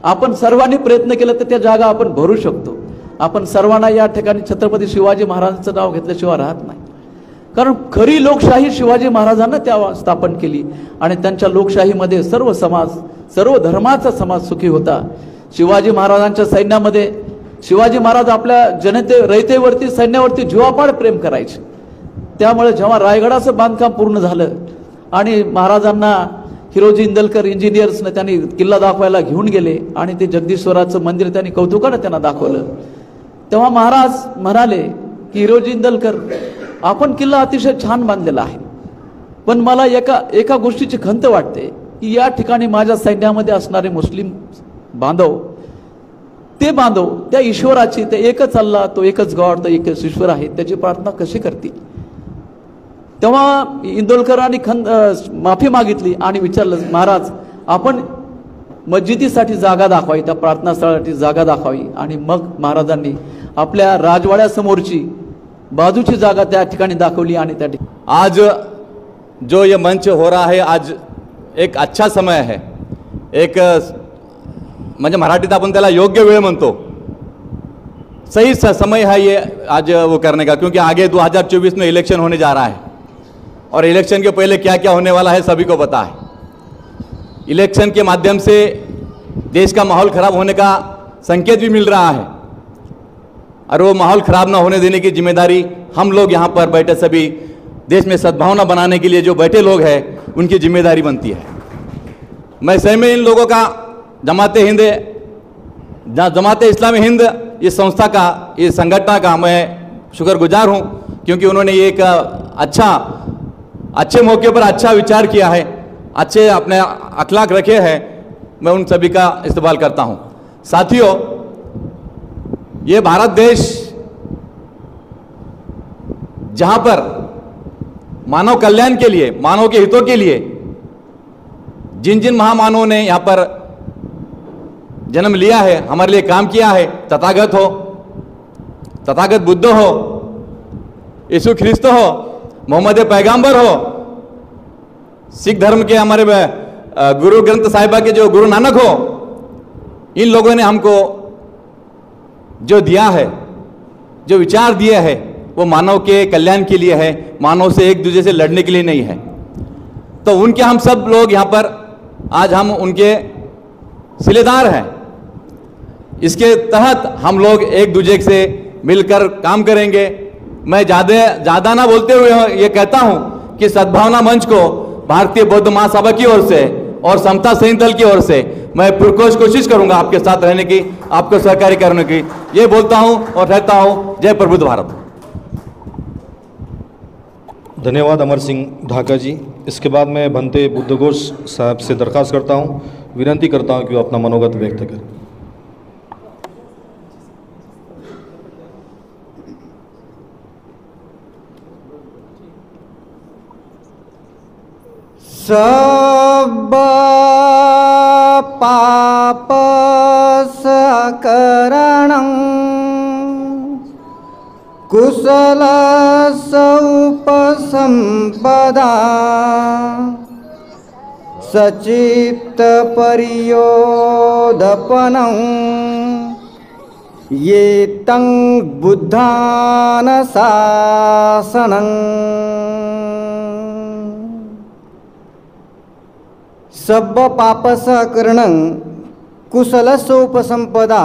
आपण सर्वांनी प्रयत्न केला तर त्या जागा आपण भरू शकतो. आपण सर्वांना या ठिकाणी छत्रपती शिवाजी महाराजांचं नाव घेतल्याशिवाय राहत नाही. कारण खरी लोकशाही शिवाजी महाराजांना त्या स्थापन केली आणि त्यांच्या लोकशाहीमध्ये सर्व समाज, सर्व धर्माचा समाज सुखी होता. शिवाजी महाराजांच्या सैन्यामध्ये शिवाजी महाराज आपल्या रयतेवरती, सैन्यावरती जीवापाड प्रेम करायचे. त्यामुळे जेव्हा रायगडाचं बांधकाम पूर्ण झालं आणि महाराजांना हिरोजी इंदलकर इंजिनियर्सने त्यांनी किल्ला दाखवायला घेऊन गेले आणि ते जगदीश्वराचं मंदिर त्यांनी कौतुकानं त्यांना दाखवलं, तेव्हा महाराज म्हणाले की हिरोजी इंदलकर, आपण किल्ला अतिशय छान बांधलेला आहे, पण मला एका गोष्टीची खंत वाटते की या ठिकाणी माझ्या सैन्यामध्ये असणारे मुस्लिम बांधव, ते बांधव त्या ईश्वराची, ते एकच अल्लाह, तो एकच गॉड, तो एकच ईश्वर आहे, त्याची प्रार्थना कशी करतील. तेव्हा इंदोलकरांनी माफी मागितली आणि विचारलं, महाराज आपण मस्जिदीसाठी जागा दाखवावी, त्या प्रार्थनास्थळासाठी जागा दाखवावी. आणि मग महाराजांनी आपल्या राजवाड्यासमोरची बाजूची जागा त्या ठिकाणी दाखवली आणि त्या ठिकाणी आज जो ये मंच हो रहा है, आज एक अच्छा समय है. एक म्हणजे मराठीत आपण त्याला योग्य वेळ म्हणतो. सही समय है ये आज वो करने का, क्योंकि आगे 2024 में इलेक्शन होने जा रहा है और इलेक्शन के पहले क्या क्या होने वाला है सभी को पता है. इलेक्शन के माध्यम से देश का माहौल खराब होने का संकेत भी मिल रहा है और वो माहौल खराब ना होने देने की जिम्मेदारी हम लोग यहाँ पर बैठे सभी देश में सद्भावना बनाने के लिए जो बैठे लोग हैं उनकी जिम्मेदारी बनती है. मैं सही में इन लोगों का जमाते इस्लामी हिंद इस संस्था का, इस संगठन का मैं शुक्रगुजार हूँ, क्योंकि उन्होंने ये एक अच्छे मौके पर अच्छा विचार किया है, अच्छे अपने अखलाक रखे हैं. मैं उन सभी का इस्तेमाल करता हूँ. साथियों, ये भारत देश जहाँ पर मानव कल्याण के लिए, मानव के हितों के लिए जिन जिन महामानवों ने यहाँ पर जन्म लिया है, हमारे लिए काम किया है, तथागत बुद्ध हो, यीशु ख्रिस्त हो, मोहम्मद पैगंबर हो, सिख धर्म के हमारे गुरु ग्रंथ साहिबा के जो गुरु नानक हो, इन लोगों ने हमको जो दिया है, जो विचार दिए हैं, वो मानव के कल्याण के लिए है, मानव से एक दूसरे से लड़ने के लिए नहीं है. तो उनके हम सब लोग यहाँ पर आज हम उनके सिलेदार हैं. इसके तहत हम लोग एक दूसरे से मिलकर काम करेंगे. मैं ज़्यादा ना बोलते हुए ये कहता हूँ कि सद्भावना मंच को भारतीय बौद्ध महासभा की ओर से और समता सैनिक दल की ओर से मैं पुरकोश कोशिश करूंगा आपके साथ रहने की, आपको सहकारी करने की. ये बोलता हूं और रहता हूं. जय प्रबुद्ध भारत. धन्यवाद अमर सिंह ढाका जी. इसके बाद मैं भंते बुद्धघोष साहब से दरख्वास्त करता हूं, विनती करता हूं कि वो अपना मनोगत व्यक्त करें. सब पाप सकरणं कुशल उपसंपदा सचित्त परियोदपनं ये तं बुद्धान शासनं सब पापसकरणं कुशलसोपसंपदा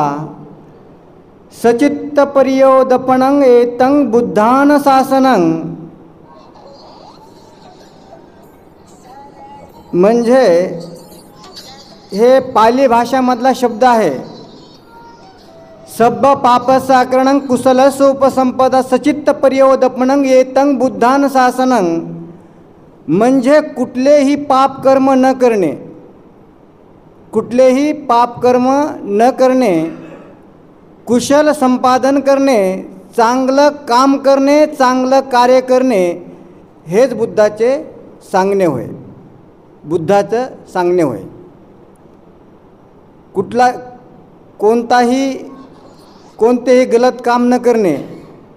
सचित्तपर्योदपनं एतं बुद्धान शासनं. म्हणजे हे पाली भाषामधला शब्द आहे. सब पापसकरणं कुशलसोपसंपदा सचित्तपर्योदपनं एतं बुद्धान शासनं. म्हणजे कुठलेही पाप कर्म न करणे, कुठलेही पापकर्म न करणे, कुशल संपादन करणे, चांगलं काम करणे, चांगलं कार्य करणे हेच बुद्धाचे सांगणे होय. बुद्धाचं सांगणे होय. कोणतेही गलत काम न करणे,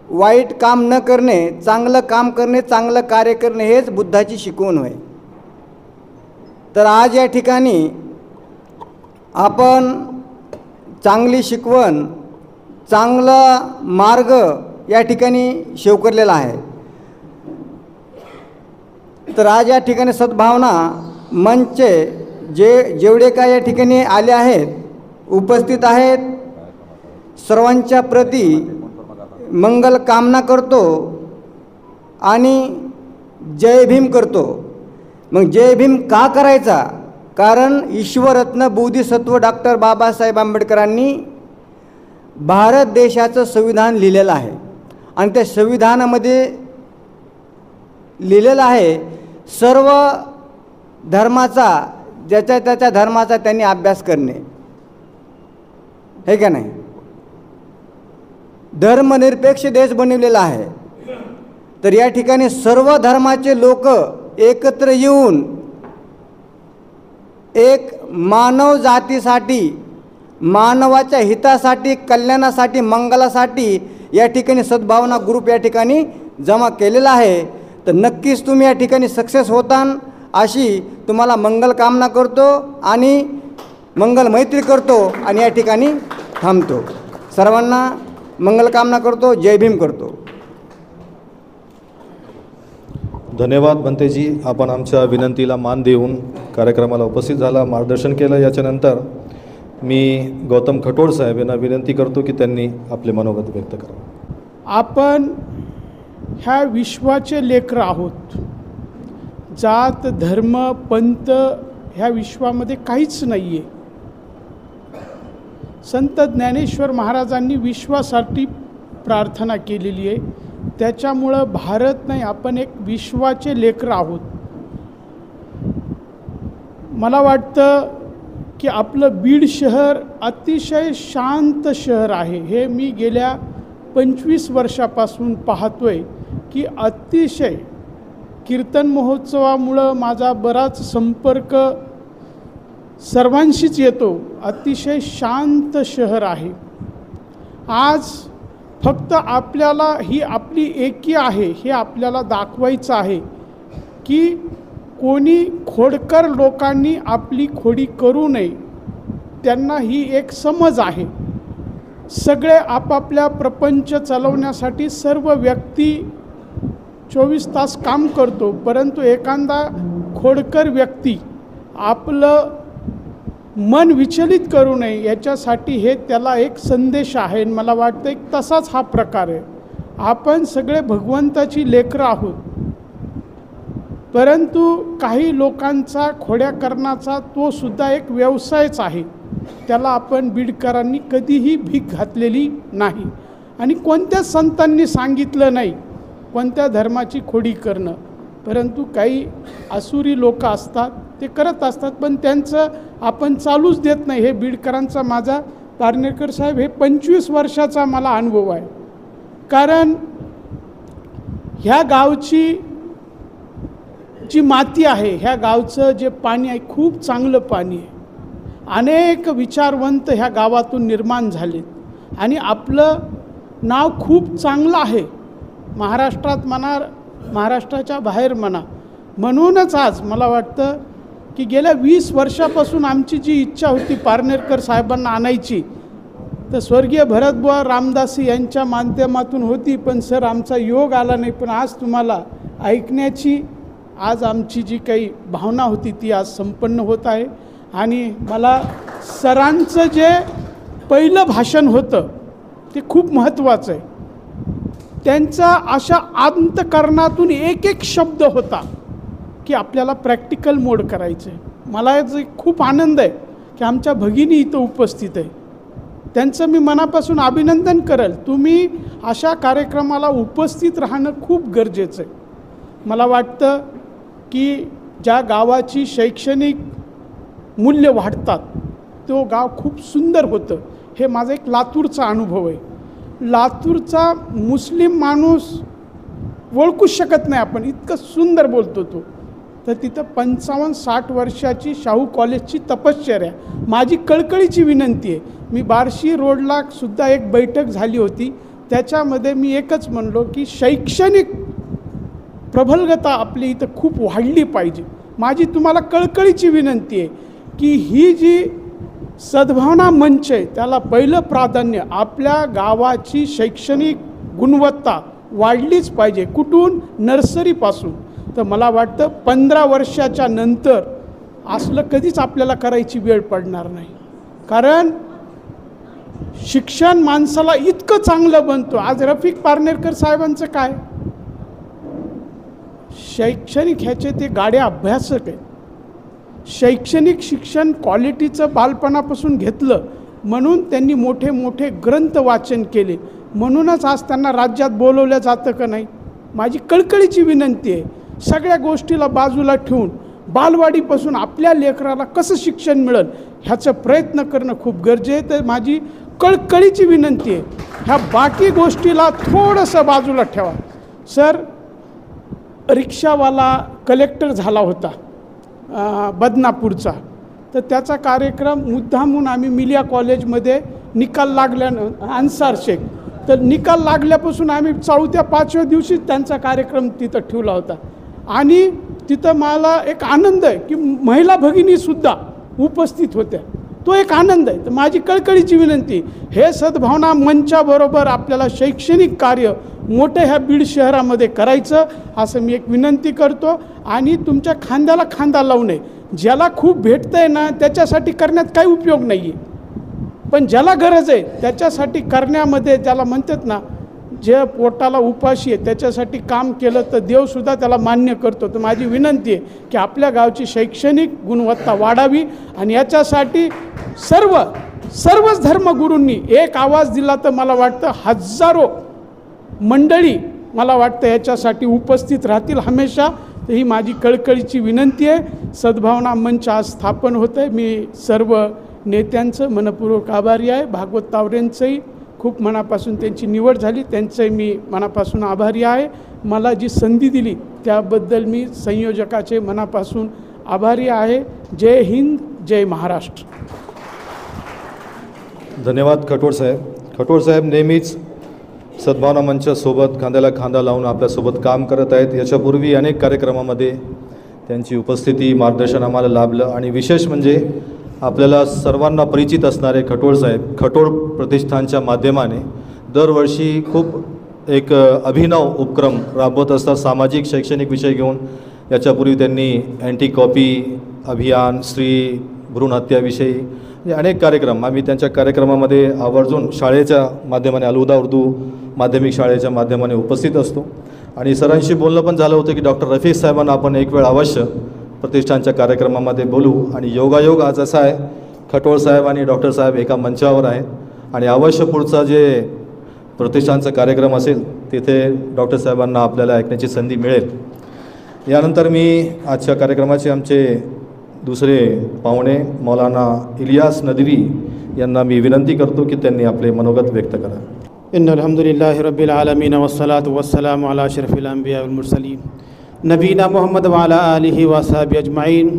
वाईट काम न करणे, चांगलं काम करणे, चांगलं कार्य करणे हेच बुद्धाची शिकवण होय. तर आज या ठिकाणी आपण चांगली शिकवण, चांगला मार्ग या ठिकाणी शेवकरलेला आहे. तर आज या ठिकाणी सद्भावना मंचचे जेवढे काय या ठिकाणी आले आहेत, उपस्थित आहेत, सर्वांच्या प्रती मंगल कामना करतो आणि जय भीम करतो. मग जय भीम का करायचा? कारण ईश्वररत्न बोधिसत्व डॉक्टर बाबासाहेब आंबेडकरांनी भारत देशाचं संविधान लिहिलेलं आहे आणि त्या संविधानामध्ये लिहिलेलं आहे सर्व धर्माचा, ज्याच्या त्याच्या धर्माचा त्यांनी अभ्यास करणे, हे का नाही? धर्मनिरपेक्ष देश बनवलेला आहे. तर या ठिकाणी सर्व धर्माचे लोक एकत्र येऊन एक मानव जातीसाठी, मानवाच्या हितासाठी, कल्याणासाठी, मंगलासाठी या ठिकाणी सद्भावना ग्रुप या ठिकाणी जमा केलेला आहे. तर नक्कीच तुम्ही या ठिकाणी सक्सेस होतान अशी तुम्हाला मंगल कामना करतो आणि मंगल मैत्री करतो आणि या ठिकाणी थांबतो. सर्वांना मंगल कामना करतो. जय भीम करतो. धन्यवाद भंतेजी, आपण आमच्या विनंतीला मान देऊन कार्यक्रमाला उपस्थित झाला, मार्गदर्शन केलं. याच्यानंतर मी गौतम खटोड साहेब यांना विनंती करतो की त्यांनी आपले मनोगत व्यक्त करावे. आपण ह्या विश्वाचे लेकरं आहोत. जात धर्म पंथ ह्या विश्वामध्ये काहीच नाही आहे. संत ज्ञानेश्वर महाराजांनी विश्वासाठी प्रार्थना केलेली आहे. त्याच्यामुळं भारत नाही, आपण एक विश्वाचे लेकरं आहोत. मला वाटतं की आपलं बीड शहर अतिशय शांत शहर आहे. हे मी गेल्या 25 वर्षापासून पाहतोय की अतिशय कीर्तन महोत्सवामुळं माझा बराच संपर्क सर्वांशीच येतो. अतिशय शांत शहर आहे. आज फक्त आपल्याला ही आपली एकी आहे हे आपल्याला दाखवायचं आहे की कोणी खोडकर लोकांनी आपली खोडी करू नये. त्यांना ही एक समज आहे. सगळे आपापल्या प्रपंच चालवण्यासाठी सर्व व्यक्ती 24 तास काम करतो, परंतु एखादा खोडकर व्यक्ती आपलं मन विचलित करू नये याच्यासाठी हे त्याला एक संदेश आहे. मला वाटतं एक तसाच हा प्रकार आहे. आपण सगळे भगवंताची लेकरं आहोत, परंतु काही लोकांचा खोड्या करण्याचा तो सुद्धा एक व्यवसायच आहे. त्याला आपण बीडकरांनी कधीही भीक घातलेली नाही आणि कोणत्याच संतांनी सांगितलं नाही कोणत्या धर्माची खोडी करणं. परंतु काही आसुरी लोक असतात, ते करत असतात, पण त्यांचं आपण चालूच देत नाही. हे बीडकरांचा माझा पारनेकर साहेब हे 25 वर्षाचा मला अनुभव आहे. कारण ह्या गावची जी माती आहे, ह्या गावचं जे पाणी आहे खूप चांगलं पाणी आहे. अनेक विचारवंत ह्या गावातून निर्माण झालेत आणि आपलं नाव खूप चांगलं आहे. महाराष्ट्रात म्हणा, महाराष्ट्राच्या बाहेर म्हणा. म्हणूनच आज मला वाटतं की गेल्या 20 वर्षापासून आमची जी इच्छा होती पारनेरकर साहेबांना आणायची, तर स्वर्गीय भरतबुवा रामदासी यांच्या माध्यमातून होती, पण सर आमचा योग आला नाही. पण आज तुम्हाला ऐकण्याची आज आमची जी काही भावना होती ती आज संपन्न होत आहे. आणि मला सरांचं जे पहिलं भाषण होतं ते खूप महत्त्वाचं आहे. त्यांचा अशा अंतकरणातून एक एक शब्द होता की आपल्याला प्रॅक्टिकल मोड करायचं आहे. मला याचा खूप आनंद आहे की आमच्या भगिनी इथं उपस्थित आहे. त्यांचं मी मनापासून अभिनंदन करेल. तुम्ही अशा कार्यक्रमाला उपस्थित राहणं खूप गरजेचं आहे. मला वाटतं की ज्या गावाची शैक्षणिक मूल्य वाढतात तो गाव खूप सुंदर होतं. हे माझा एक लातूरचा अनुभव आहे. लातूरचा मुस्लिम माणूस ओळखूच शकत नाही आपण, इतकं सुंदर बोलतो तो. तर तिथं 55-60 वर्षाची शाहू कॉलेजची तपश्चर्या. माझी कळकळीची विनंती आहे, मी बार्शी रोडला सुद्धा एक बैठक झाली होती, त्याच्यामध्ये मी एकच म्हणलो की शैक्षणिक प्रबलता आपली इथं खूप वाढली पाहिजे. माझी तुम्हाला कळकळीची विनंती आहे की ही जी सद्भावना मंच आहे त्याला पहिलं प्राधान्य, आपल्या गावाची शैक्षणिक गुणवत्ता वाढलीच पाहिजे. कुठून? नर्सरीपासून. तर मला वाटतं 15 वर्षाच्या नंतर असलं कधीच आपल्याला करायची वेळ पडणार नाही. कारण शिक्षण माणसाला इतकं चांगलं बनतो. आज रफिक पारनेरकर साहेबांचं काय, शैक्षणिक ह्याचे ते गाड्या अभ्यासक आहेत. शैक्षणिक शिक्षण क्वालिटीचं बालपणापासून घेतलं म्हणून त्यांनी मोठे मोठे ग्रंथ वाचन केले, म्हणूनच आज त्यांना राज्यात बोलवलं जातं का नाही. माझी कळकळीची विनंती आहे, सगळ्या गोष्टीला बाजूला ठेवून बालवाडीपासून आपल्या लेकराला कसं शिक्षण मिळेल ह्याचा प्रयत्न करणं खूप गरजेचं आहे. तर माझी कळकळीची विनंती आहे, ह्या बाकी गोष्टीला थोडंसं बाजूला ठेवा. सर, रिक्षावाला कलेक्टर झाला होता बदनापूरचा, तर त्याचा कार्यक्रम मुद्दामून आम्ही मिलिया कॉलेजमध्ये निकाल लागल्यानं अन्सार शेख, तर निकाल लागल्यापासून आम्ही 4थ्या-5व्या दिवशी त्यांचा कार्यक्रम तिथं ठेवला होता. आणि तिथं मला एक आनंद आहे की महिला भगिनीसुद्धा उपस्थित होत्या, तो एक आनंद आहे. तर माझी कळकळीची विनंती, हे सद्भावना मंचाबरोबर आपल्याला शैक्षणिक कार्य मोठं ह्या बीड शहरामध्ये करायचं असं मी एक विनंती करतो. आणि तुमच्या खांद्याला खांदा लावू नये. ज्याला खूप भेटतं आहे ना त्याच्यासाठी करण्यात काही उपयोग नाही आहे, पण ज्याला गरज आहे त्याच्यासाठी करण्यामध्ये, ज्याला म्हणतात ना जे पोटाला उपाशी आहे त्याच्यासाठी काम केलं तर देवसुद्धा त्याला मान्य करतो. तर माझी विनंती आहे की आपल्या गावची शैक्षणिक गुणवत्ता वाढावी आणि याच्यासाठी सर्वच धर्मगुरूंनी एक आवाज दिला तर मला वाटतं हजारो मंडळी मला वाटतं याच्यासाठी उपस्थित राहतील हमेशा. तर ही माझी कळकळीची विनंती आहे. सद्भावना मंच आज स्थापन होतं आहे. मी सर्व नेत्यांचं मनपूर्वक आभारी आहे. भागवत तावरेंचंही खूप मनापासून त्यांची निवड झाली, त्यांचंही मी मनापासून आभारी आहे. मला जी संधी दिली त्याबद्दल मी संयोजकाचे मनापासून आभारी आहे. जय हिंद, जय महाराष्ट्र. धन्यवाद खटोळ साहेब. खटोळ साहेब नेहमीच सद्भावना मंचासोबत खांद्याला खांदा लावून आपल्यासोबत काम करत आहेत. याच्यापूर्वी अनेक कार्यक्रमामध्ये त्यांची उपस्थिती, मार्गदर्शन आम्हाला लाभलं. आणि विशेष म्हणजे आपल्याला सर्वांना परिचित असणारे खटोळ साहेब खटोळ प्रतिष्ठानच्या माध्यमाने दरवर्षी खूप एक अभिनव उपक्रम राबवत असतात सामाजिक शैक्षणिक विषय घेऊन. याच्यापूर्वी त्यांनी अँटी कॉपी अभियान, स्त्री भ्रूण हत्याविषयी म्हणजे अनेक कार्यक्रम आम्ही त्यांच्या कार्यक्रमामध्ये आवर्जून शाळेच्या माध्यमाने अलहुदा उर्दू माध्यमिक शाळेच्या माध्यमाने उपस्थित असतो. आणि सरांशी बोलणं पण झालं होतं की डॉक्टर रफीक साहेबांना आपण एक वेळ अवश्य प्रतिष्ठानच्या कार्यक्रमामध्ये बोलू. आणि योगायोग आज असा आहे, खटोळ साहेब आणि डॉक्टर साहेब एका मंचावर आहेत आणि अवश्य पुढचा जे प्रतिष्ठानचा कार्यक्रम असेल तिथे डॉक्टर साहेबांना आपल्याला ऐकण्याची संधी मिळेल. यानंतर मी आजच्या कार्यक्रमाचे आमचे दुसरे पाहुणे मौलाना इलियास नदवी यांना मी विनंती करतो की त्यांनी आपले मनोगत व्यक्त करा. इन्नल हम्दुलिल्लाहि रब्बिल आलमीन वस्सलातु वस्सलामु अला अशरफिल अंबिया वल मुरसलीन नबीना मोहम्मद व अला आलिहि व अस्हाबि अजमाइन.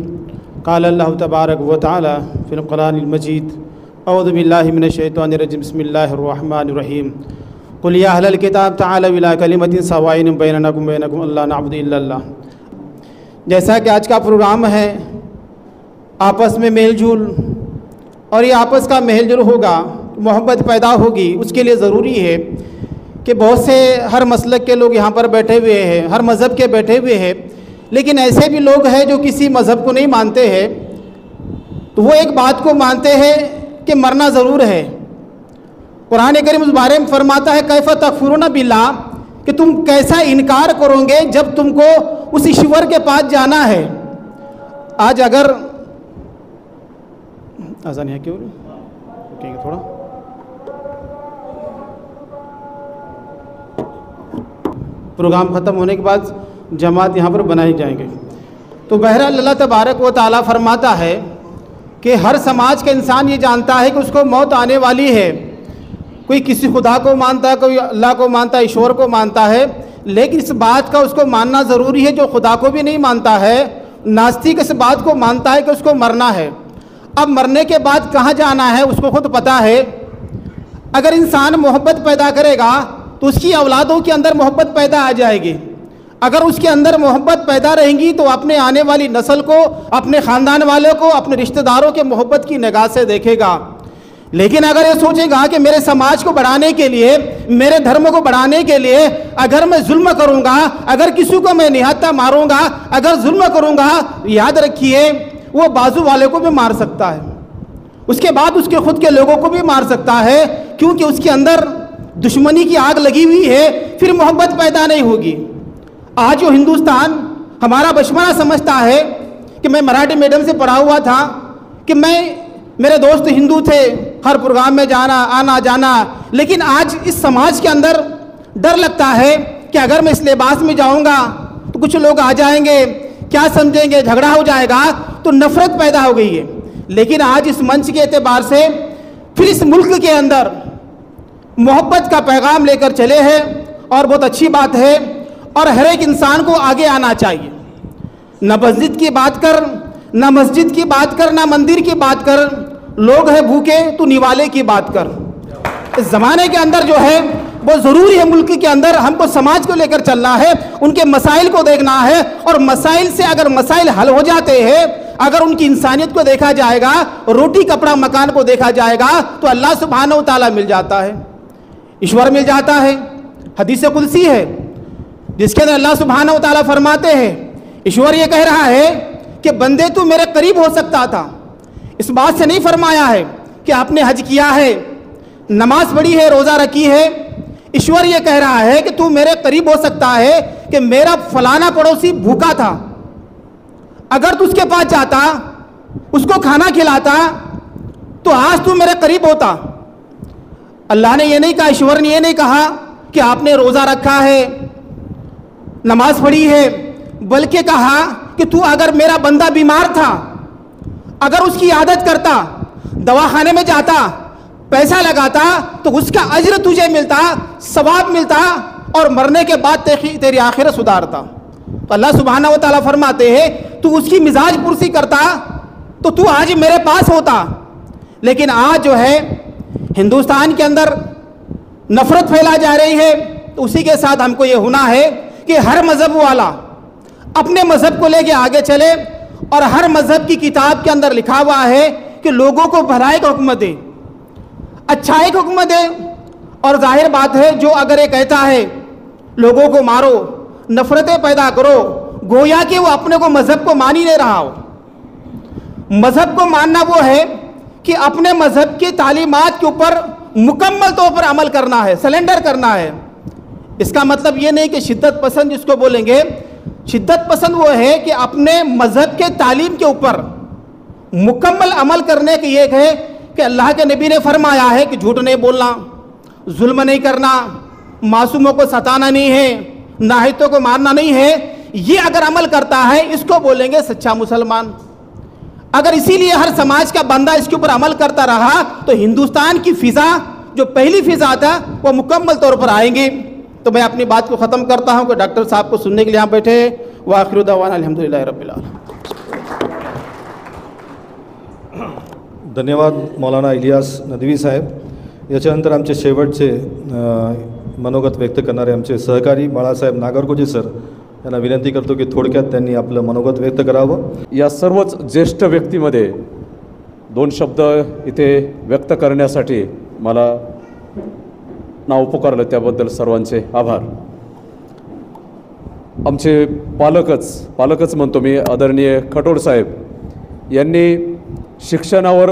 क़ाल अल्लाहु तबारक व तआला फ़िल क़ुरआनिल मजीद अऊज़ु बिल्लाहि मिनश शैतानिर रजीम बिस्मिल्लाहिर रहमानिर रहीम क़ुल या अहलल किताब तआलू इला कलिमतिन सवाइन बैनना व बैनकुम अल्ला नअबुदु इल्लल्लाह. जैसा कि आज का प्रोग्राम है आपस में मेलजोल, और ये आपस का मेलजोल होगा, मोहब्बत पैदा होगी, उसके लिए ज़रूरी है कि बहुत से हर मसलक के लोग यहाँ पर बैठे हुए हैं, हर मज़हब के बैठे हुए हैं, लेकिन ऐसे भी लोग हैं जो किसी मज़हब को नहीं मानते हैं, तो वो एक बात को मानते हैं कि मरना ज़रूर है. कुरान करीम उस बारे में फरमाता है कैफ़ तकफुरून बिल्लाह, कि तुम कैसा इनकार करोगे जब तुमको उस ईश्वर के पास जाना है. आज अगर आसान है क्यों रुकेंगे थोड़ा, प्रोग्राम ख़त्म होने के बाद जमात यहाँ पर बनाए जाएंगे. तो बहरहाल अल्लाह तबारक व तआला फरमाता है कि हर समाज का इंसान ये जानता है कि उसको मौत आने वाली है। कोई किसी खुदा को मानता है, कोई अल्लाह को मानता है, ईश्वर को मानता है, लेकिन इस बात का उसको मानना ज़रूरी है जो खुदा को भी नहीं मानता है। नास्तिक इस बात को मानता है कि उसको मरना है। अब मरने के बाद कहाँ जाना है उसको खुद पता है। अगर इंसान मोहब्बत पैदा करेगा तो उसकी औलादों के अंदर मोहब्बत पैदा आ जाएगी। अगर उसके अंदर मोहब्बत पैदा रहेंगी तो अपने आने वाली नस्ल को, अपने ख़ानदान वालों को, अपने रिश्तेदारों के मोहब्बत की निगाह से देखेगा। लेकिन अगर ये सोचेगा कि मेरे समाज को बढ़ाने के लिए, मेरे धर्म को बढ़ाने के लिए अगर मैं जुल्म करूँगा, अगर किसी को मैं निहत्था मारूँगा, अगर जुल्म करूँगा, याद रखिए वो बाजू वाले को भी मार सकता है, उसके बाद उसके खुद के लोगों को भी मार सकता है, क्योंकि उसके अंदर दुश्मनी की आग लगी हुई है। फिर मोहब्बत पैदा नहीं होगी। आज जो हिंदुस्तान हमारा बचपना समझता है कि मैं मराठी मीडियम से पढ़ा हुआ था, कि मेरे दोस्त हिंदू थे, हर प्रोग्राम में जाना आना जाना, लेकिन आज इस समाज के अंदर डर लगता है कि अगर मैं इस लिबास में जाऊंगा तो कुछ लोग आ जाएंगे, क्या समझेंगे, झगड़ा हो जाएगा, तो नफरत पैदा हो गई है। लेकिन आज इस मंच के एतबार से फिर इस मुल्क के अंदर मोहब्बत का पैगाम लेकर चले हैं और बहुत अच्छी बात है। और हर एक इंसान को आगे आना चाहिए। न मस्जिद की बात कर, न मस्जिद की बात कर, न मंदिर की बात कर, लोग हैं भूखे तो निवाले की बात कर। इस ज़माने के अंदर जो है वो ज़रूरी है, मुल्क के अंदर हमको समाज को लेकर चलना है, उनके मसाइल को देखना है। और मसाइल से अगर मसाइल हल हो जाते हैं, अगर उनकी इंसानियत को देखा जाएगा, रोटी कपड़ा मकान को देखा जाएगा, तो अल्लाह सुब्हानहू व तआला मिल जाता है, ईश्वर मिल जाता है। हदीस कुदसी है जिसके अंदर अल्लाह सुब्हानहू व तआला फरमाते हैं, ईश्वर ये कह रहा है कि बंदे तू मेरे करीब हो सकता था। इस बात से नहीं फरमाया है कि आपने हज किया है, नमाज पढ़ी है, रोज़ा रखी है। ईश्वर ये कह रहा है कि तू मेरे करीब हो सकता है कि मेरा फलाना पड़ोसी भूखा था, अगर तू उसके पास जाता, उसको खाना खिलाता, तो आज तू मेरे करीब होता। अल्लाह ने ये नहीं कहा, ईश्वर ने ये नहीं कहा कि आपने रोज़ा रखा है, नमाज पढ़ी है, बल्कि कहा कि तू अगर मेरा बंदा बीमार था, अगर उसकी आदत करता, दवाखाने में जाता, पैसा लगाता, तो उसका अज्र तुझे मिलता, सवाब मिलता, और मरने के बाद तेरी आखिरत सुधारता। तो अल्लाह सुब्हानहू व तआला फरमाते हैं तू उसकी मिजाज पुरसी करता तो तू आज मेरे पास होता। लेकिन आज जो है हिंदुस्तान के अंदर नफरत फैला जा रही है, तो उसी के साथ हमको ये होना है कि हर मजहब वाला अपने मजहब को लेके आगे चले। और हर मजहब की किताब के अंदर लिखा हुआ है कि लोगों को भलाई का हुक्म दे, अच्छाई का हुक्म दे। और जाहिर बात है जो अगर ये कहता है लोगों को मारो, नफरतें पैदा करो, गोया कि वो अपने को मजहब को मान ही नहीं रहा हो। मजहब को मानना वो है कि अपने मजहब की तालीमात के ऊपर मुकम्मल तौर पर अमल करना है, सरेंडर करना है। इसका मतलब ये नहीं कि शिद्दत पसंद जिसको बोलेंगे, शिद्दत पसंद वो है कि अपने मजहब के तालीम के ऊपर मुकम्मल अमल करने की एक है कि अल्लाह के नबी ने फरमाया है कि झूठ नहीं बोलना, जुल्म नहीं करना, मासूमों को सताना नहीं है, नाहितों को मारना नहीं है। ये अगर अमल करता है इसको बोलेंगे सच्चा मुसलमान। अगर इसीलिए हर समाज का बंदा इसके ऊपर अमल करता रहा तो हिंदुस्तान की फिजा जो पहली फिजा था वो मुकम्मल तौर पर आएंगी। तो मैं अपनी बात को ख़त्म करता हूँ कि डॉक्टर साहब को सुनने के लिए यहाँ बैठे। व आखिर दवाना अल्हम्दुलिल्लाहि रब्बिल आलमीन। धन्यवाद मौलाना इलियास नदवी साहेब। याच्यानंतर आमचे शेवटचे मनोगत व्यक्त करणारे आमचे सहकारी बाळासाहेब नागरगोजे सर यांना विनंती करतो की थोडक्यात त्यांनी आपलं मनोगत व्यक्त करावं। या सर्वच ज्येष्ठ व्यक्तीमध्ये दोन शब्द इथे व्यक्त करण्यासाठी मला नाव पुकारलं त्याबद्दल सर्वांचे आभार। आमचे पालकच म्हणतो मी, आदरणीय खटोड साहेब यांनी शिक्षणावर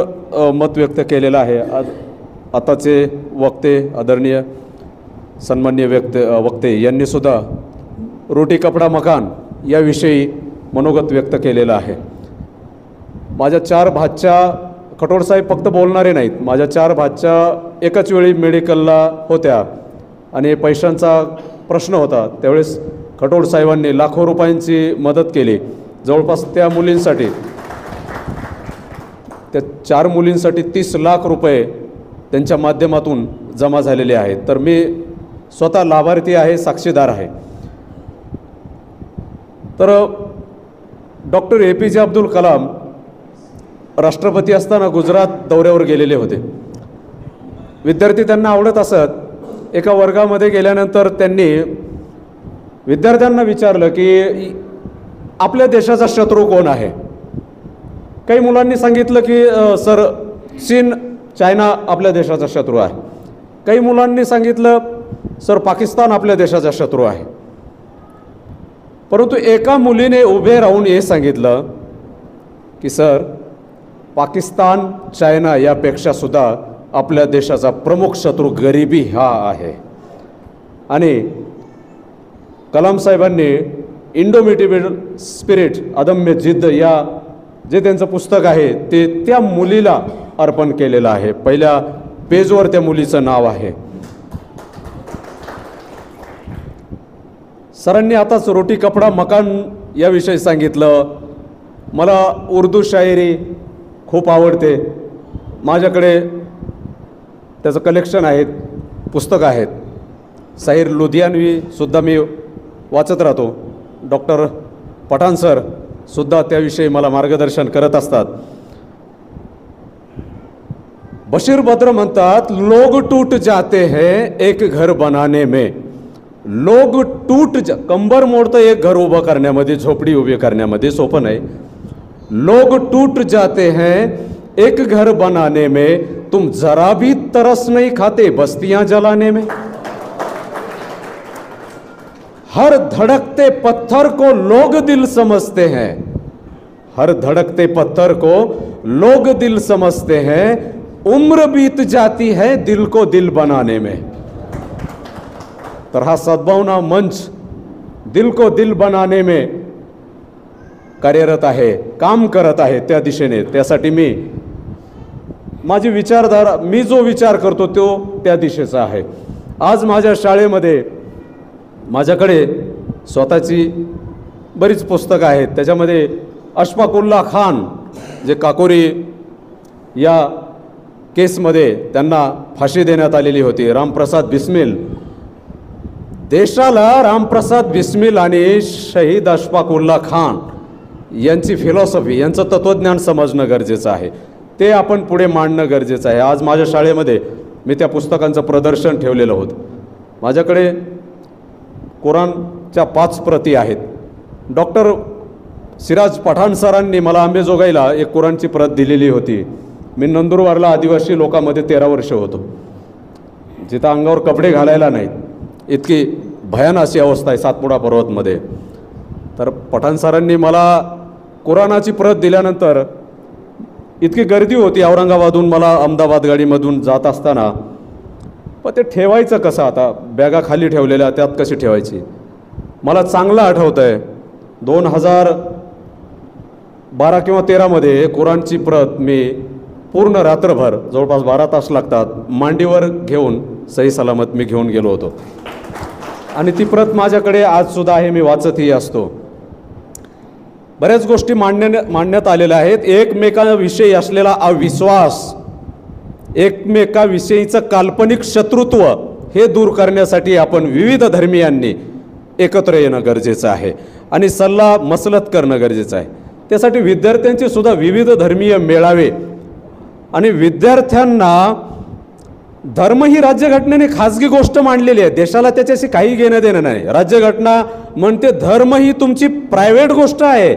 मत व्यक्त केलेलं आहे। आताचे वक्ते आदरणीय सन्माननीय वक्ते यांनी सुद्धा रोटी कपडा मकान याविषयी मनोगत व्यक्त केलेलं आहे। माझ्या 4 भाच्या, खटोड साहेब फक्त बोलणारे नाहीत, माझ्या 4 भाच्या एकाच वेळी मेडिकलला होत्या आणि पैशांचा प्रश्न होता। त्यावेळेस खटोड साहेबांनी लाखो रुपयांची मदत केली जवळपास त्या मुलींसाठी। त्या 4 मुलींसाठी 30 लाख रुपये त्यांच्या माध्यमातून जमा झालेले आहेत. तर मी स्वतः लाभार्थी आहे, साक्षीदार आहे. तर डॉक्टर APJ अब्दुल कलाम राष्ट्रपती असताना गुजरात दौऱ्यावर गेलेले होते. विद्यार्थी त्यांना आवडत असत. एका वर्गामध्ये गेल्यानंतर त्यांनी विद्यार्थ्यांना विचारलं की आपल्या देशाचा शत्रू कोण आहे. काही मुलांनी सांगितलं की सर चीन, चायना आपल्या देशाचा शत्रू आहे. काही मुलांनी सांगितलं सर पाकिस्तान आपल्या देशाचा शत्रू आहे. परंतु एका मुलीने उभे राहून हे सांगितलं की सर पाकिस्तान, चायना यापेक्षा सुद्धा आपल्या देशाचा प्रमुख शत्रू गरिबी हा आहे. आणि कलाम साहेबांनी इंडोमिटेबल स्पिरिट, अदम्य जिद्द या जे त्यांचं पुस्तक आहे ते त्या मुलीला अर्पण केलेलं आहे. पहिल्या पेजवर त्या मुलीचं नाव आहे. सरांनी आताच रोटी कपडा मकान याविषयी सांगितलं. मला उर्दू शायरी खूप आवडते. माझ्याकडे त्याचं कलेक्शन आहेत, पुस्तकं आहेत. शाहीर लुधियानवीसुद्धा मी वाचत राहतो. डॉक्टर पठाण सर सुद्धा त्याविषयी मला मार्गदर्शन करत असतात. बशीर बद्र म्हणतात, लोग टूट जाते हैं एक घर बनाने में. लोग कंबर मोडतं एक घर उभं करण्यामध्ये, झोपडी उभी करण्यामध्ये सोपं नाही. लोग टूट जाते हैं एक घर बनाने में, तुम जरा भी तरस नहीं खाते बस्तियां जलाने में. हर धड़कते पत्थर को लोग दिल समझते हैं. हर धड़कते पत्थर को लोग दिल समझते हैं. उम्र बीत जाती है दिल को दिल बनाने में. तर हा सद्भावना मंच दिल को दिल बनाने में कार्यरत आहे, काम करत आहे त्या दिशेने. त्यासाठी माझी विचारधारा, मी जो विचार करतो तो त्या दिशेचा आहे. आज माझ्या शाळेमध्ये माझ्याकडे स्वतःची बरीच पुस्तकं आहेत. त्याच्यामध्ये अशफाकुल्ला खान, जे काकोरी या केसमध्ये त्यांना फाशी देण्यात आलेली होती, रामप्रसाद बिस्मिल, देशाला रामप्रसाद बिस्मिल आणि शहीद अशफाकुल्ला खान यांची फिलॉसॉफी, यांचं तत्त्वज्ञान समजणं गरजेचं आहे. ते आपण पुढे मांडणं गरजेचं आहे. आज माझ्या शाळेमध्ये मी त्या पुस्तकांचं प्रदर्शन ठेवलेलं होतं. माझ्याकडे कुराणच्या 5 प्रती आहेत. डॉक्टर सिराज पठाण सरांनी मला अंबेजोगाईला एक कुराणची प्रत दिलेली होती. मी नंदुरबारला आदिवासी लोकांमध्ये 13 वर्ष होतो, जिथं अंगावर कपडे घालायला नाहीत, इतकी भयानक अशी अवस्था आहे सातपुडा पर्वतमध्ये. तर पठाण सरांनी मला कुराणाची प्रत दिल्यानंतर इतकी गर्दी होती औरंगाबादहून मला अहमदाबाद गाडीमधून जात असताना, पण ते ठेवायचं कसं, आता बॅगा खाली ठेवलेल्या त्यात कशी ठेवायची. मला चांगलं आठवतं आहे 2012 किंवा 13मध्ये कुराणची प्रत मी पूर्ण रात्रभर, जवळपास 12 तास लागतात, मांडीवर घेऊन सही सलामत मी घेऊन गेलो होतो. आणि ती प्रत माझ्याकडे आजसुद्धा आहे, मी वाचतही असतो. बऱ्याच गोष्टी मांडण्यात आलेल्या आहेत. एकमेकांविषयी असलेला अविश्वास, एकमेकाविषयीचं काल्पनिक शत्रुत्व हे दूर करण्यासाठी आपण विविध धर्मीयांनी एकत्र येणं गरजेचं आहे आणि सल्ला मसलत करणं गरजेचं आहे. त्यासाठी विद्यार्थ्यांचे सुद्धा विविध धर्मीय मेळावे, आणि विद्यार्थ्यांना धर्म ही राज्यघटनेने खाजगी गोष्ट मांडलेली आहे, देशाला त्याच्याशी काही घेणं देणं नाही. राज्यघटना म्हणते धर्म ही तुमची प्रायव्हेट गोष्ट आहे,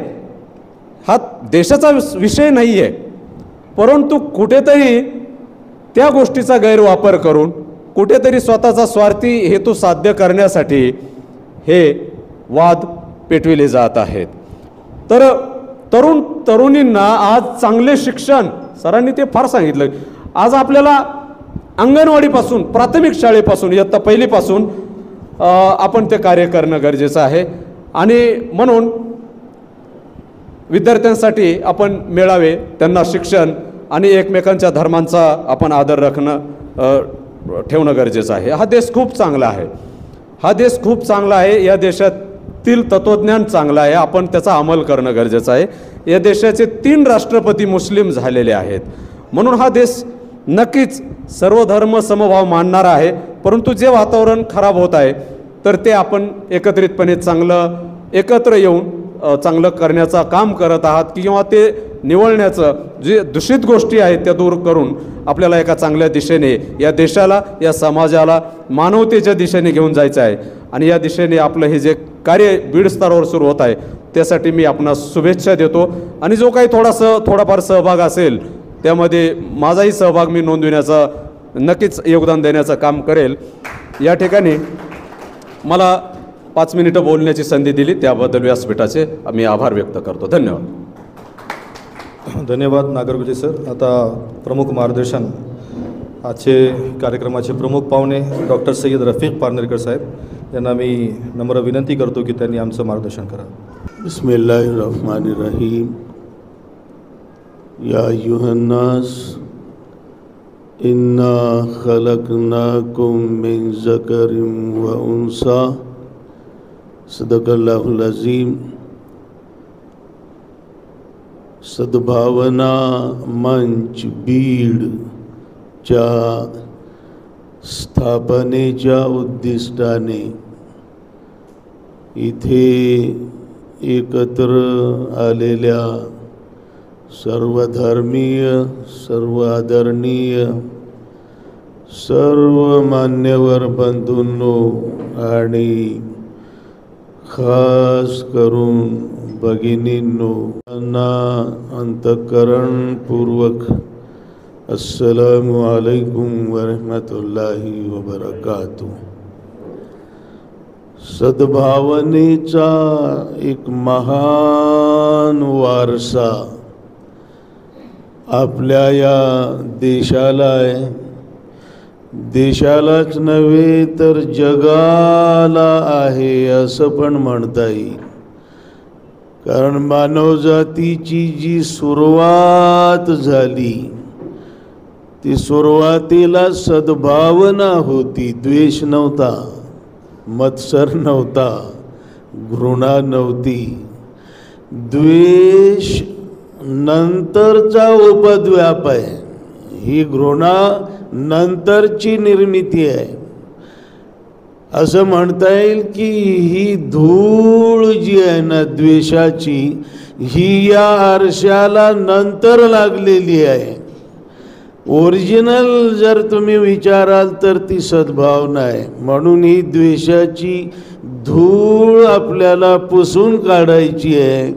हा देशाचा विषय नाही आहे. परंतु कुठेतरी त्या गोष्टीचा गैरवापर करून कुठेतरी स्वतःचा स्वार्थी हेतू साध्य करण्यासाठी हे वाद पेटविले जात आहेत. तर तरुणींना आज चांगले शिक्षण, सरांनी ते फार सांगितलं, आज आपल्याला अंगणवाडीपासून, प्राथमिक शाळेपासून, इयत्ता पहिलीपासून आपण ते कार्य करणं गरजेचं आहे. आणि म्हणून विद्यार्थ्यांसाठी आपण मेळावे, त्यांना शिक्षण आणि एकमेकांच्या धर्मांचा आपण आदर ठेवणं गरजेचं आहे. हा देश खूप चांगला आहे, हा देश खूप चांगला आहे. या देशात त्याच्यातील तत्त्वज्ञान चांगलं आहे, आपण त्याचा अंमल करणं गरजेचं आहे. या देशाचे 3 राष्ट्रपती मुस्लिम झालेले आहेत, म्हणून हा देश नक्कीच सर्व धर्म समभाव मानणारा आहे. परंतु जे वातावरण खराब होत आहे तर ते आपण एकत्रितपणे चांगलं एकत्र येऊन चांगलं करण्याचं काम करत आहात, किंवा ते निवळण्याचं जे दूषित गोष्टी आहेत त्या दूर करून आपल्याला एका चांगल्या दिशेने या देशाला, या समाजाला मानवतेच्या दिशेने घेऊन जायचं आहे. आणि या दिशेने आपलं हे जे कार्य बीड स्तरावर सुरू होत आहे त्यासाठी मी आपणास शुभेच्छा देतो. आणि जो काही थोडाफार सहभाग असेल त्यामध्ये माझाही सहभाग मी नोंदविण्याचा नक्कीच योगदान देण्याचं काम करेल. या ठिकाणी मला 5 मिनिटं बोलण्याची संधी दिली त्याबद्दल व्यासपीठाचे मी आभार व्यक्त करतो. धन्यवाद. धन्यवाद नागरगोजे सर. आता प्रमुख मार्गदर्शन आजचे कार्यक्रमाचे प्रमुख पाहुणे डॉक्टर सय्यद रफीक पारनेरकर साहेब यांना मी नम्र विनंती करतो की त्यांनी आमचं मार्गदर्शन करावं. बिस्मिल्लाहिर्रहमानिर्रहीम. या अय्युहन्नास इन्ना खलकनाकुम मिन ज़करिन व उन्सा. सदकल्लाहुल अज़ीम. सद्भावना मंच बीडच्या स्थापनेच्या उद्दिष्टाने इथे एकत्र आलेल्या सर्व धर्मीय, सर्व आदरणीय, सर्व मान्यवर बंधूंनो आणि खास करून भगिनींनो यांना अंतःकरणपूर्वक अस्सलामु अलैकुम व रहमतुल्लाहि व बरकातुह. सद्भावनेचा एक महान वारसा आपल्या या देशाला आहे. देशालाच नव्हे तर जगाला आहे असं पण म्हणता येईल. कारण मानवजातीची जी सुरुवात झाली ती सुरुवातीला सद्भावना होती. द्वेष नव्हता, मत्सर नव्हता, घृणा नव्हती. द्वेष नंतरचा उपद्व्याप आहे, ही घृणा नंतरची निर्मिती आहे. असं म्हणता येईल की ही धूळ जी आहे ना द्वेषाची, ही या आरशाला नंतर लागलेली आहे. ओरिजिनल जर तुम्ही विचाराल तर ती सद्भावना आहे. म्हणून ही द्वेषाची धूळ आपल्याला पुसून काढायची आहे.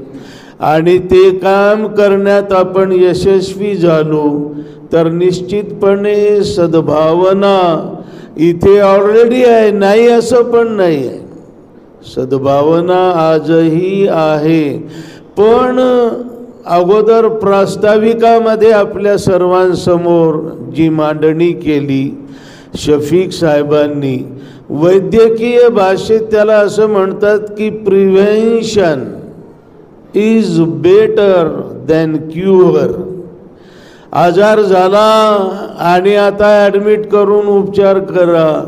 आणि ते काम करण्यात आपण यशस्वी झालो तर निश्चितपणे सद्भावना इथे ऑलरेडी आहे, नाही असं पण नाही आहे. सद्भावना आजही आहे. पण अगोदर प्रास्ताविकामध्ये आपल्या सर्वांसमोर जी मांडणी केली शफीक साहेबांनी, वैद्यकीय भाषेत त्याला असं म्हणतात की prevention is better than cure. आजार झाला आणि आता ॲडमिट करून उपचार करा,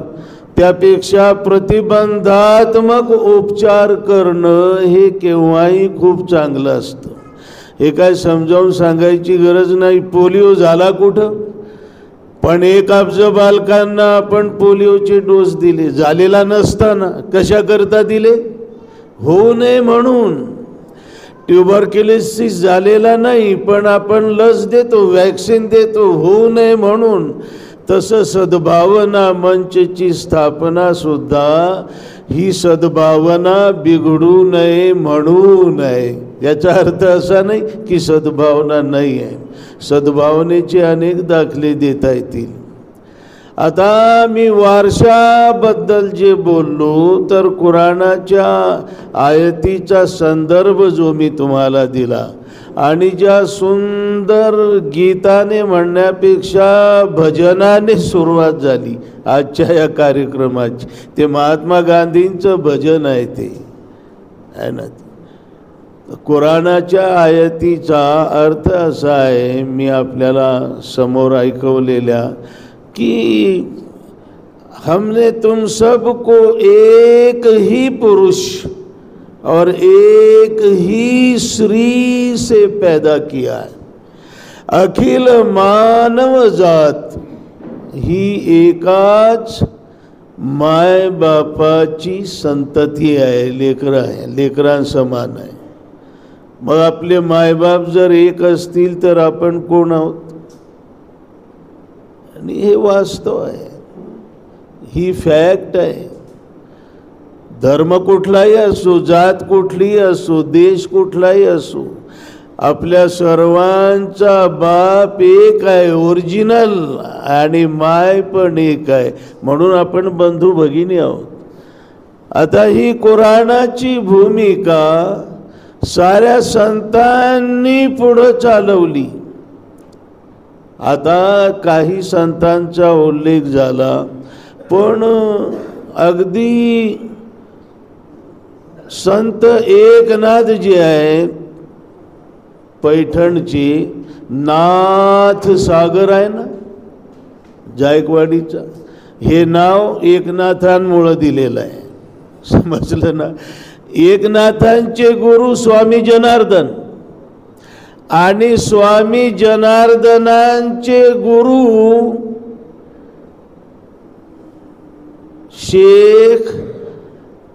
त्यापेक्षा प्रतिबंधात्मक उपचार करणं हे केव्हाही खूप चांगलं असतं. हे काय समजावून सांगायची गरज नाही. पोलिओ झाला कुठं, पण 1 अब्ज बालकांना आपण पोलिओचे डोस दिले, झालेला नसताना. कशाकरता दिले? होऊ नये म्हणून. ट्युबरक्युलोसिस झालेला नाही पण आपण लस देतो, वॅक्सिन देतो, होऊ नये म्हणून. तसं सद्भावना मंचची स्थापना सुद्धा ही सद्भावना बिघडू नये म्हणून आहे. याचा अर्थ असा नाही की सद्भावना नाही आहे. सद्भावनेचे अनेक दाखले देता येतील. आता मी वारशाबद्दल जे बोललो तर कुराणाच्या आयतीचा संदर्भ जो मी तुम्हाला दिला आणि ज्या सुंदर गीताने म्हणण्यापेक्षा भजनाने सुरुवात झाली आजच्या या कार्यक्रमाची, ते महात्मा गांधींचं भजन आहे ते आहे ना. कुराणाच्या आयतीचा अर्थ असा आहे, मी आपल्याला समोर ऐकवलेल्या, कि हमने तुम सबको एक ही पुरुष और एक ही स्त्री से पैदा किया है। अखिल मानव जात ही एकाच माय बापाची संतती आहे, लेकरं आहे, लेकरांसमान आहे। मग आपले मायबाप जर एक असतील तर आपण कोण आहोत? आणि हे वास्तव आहे, ही फॅक्ट आहे। धर्म कुठलाही असो, जात कुठलीही असो, देश कुठलाही असो, आपल्या सर्वांचा बाप एक आहे, ओरिजिनल, आणि माय पण एक आहे, म्हणून आपण बंधू भगिनी आहोत। आता ही कुराणाची भूमिका साऱ्या संतांनी पुढे चालवली। आता काही संतांचा उल्लेख झाला, पण अगदी संत एकनाथ जे आहेत पैठणचे, नाथ सागर आहे ना जायकवाडीचा, हे नाव एकनाथांमुळे दिलेलं आहे, समजलं ना। एकनाथांचे गुरु स्वामी जनार्दन आणि स्वामी जनार्दनांचे गुरु शेख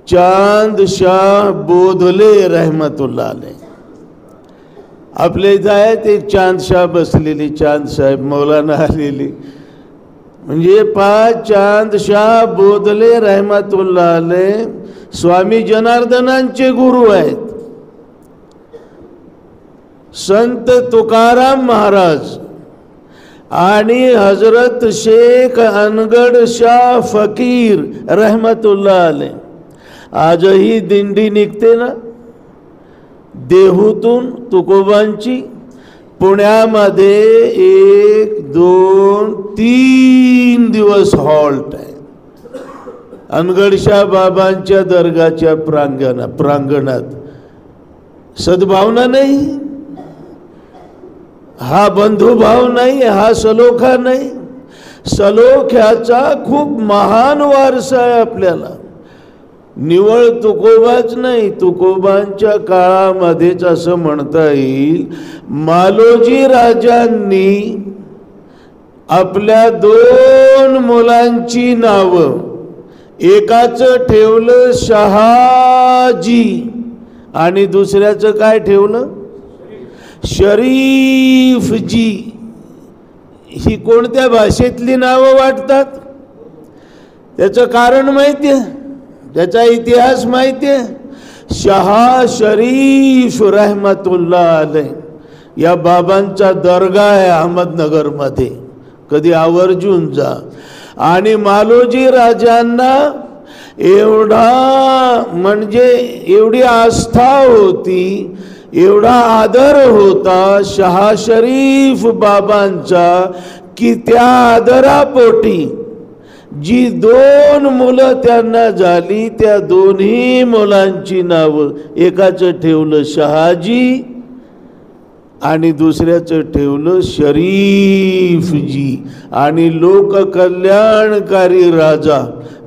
चांद शाह बोधले रहमतुल्लाह अलैह। आपल्या इथं आहेत एक चांद शाह बसलेली, चांद साहेब मौलाना आलेली, म्हणजे 5 चांद शाह बोधले रहमतुल्लाह अलैह स्वामी जनार्दनांचे गुरु आहेत। संत तुकाराम महाराज आणि हजरत शेख अनगड शाह फकीर रहमतुल्लाह अलैह, आजही दिंडी निघते ना देहूतून तुकोबांची, पुण्यामध्ये 1, 2, 3 दिवस हॉल्ट आहे अनगडशाह बाबांच्या दर्गाच्या प्रांगणात। सद्भावना नाही, हा बंधुभाव नाही, हा सलोखा नाही। सलोख्याचा खूप महान वारसा आहे आपल्याला। निवळ तुकोबाच नाही, तुकोबांच्या काळामध्येच असं म्हणता येईल, मालोजी राजांनी आपल्या 2 मुलांची नावं, एकाचं ठेवलं शहाजी आणि दुसऱ्याचं काय ठेवलं? शरीफजी। ही कोणत्या भाषेतली नावं वाटतात? त्याचं कारण माहिती आहे, त्याचा इतिहास माहिती आहे। शहा शरीफ रहमतुल्लाह अलैह या बाबांचा दर्गा आहे अहमदनगरमध्ये, कधी आवर्जून जा। आणि मालोजी राजांना एवढा म्हणजे एवढी आस्था होती, एवढा आदर होता शहा शरीफ बाबांचा, की त्या आदरापोटी जी 2 मुलं त्यांना झाली, त्या दोन्ही मुलांची नावं, एकाचं ठेवलं शहाजी आणि दुसऱ्याचं ठेवलं शरीफजी। आणि लोककल्याणकारी राजा,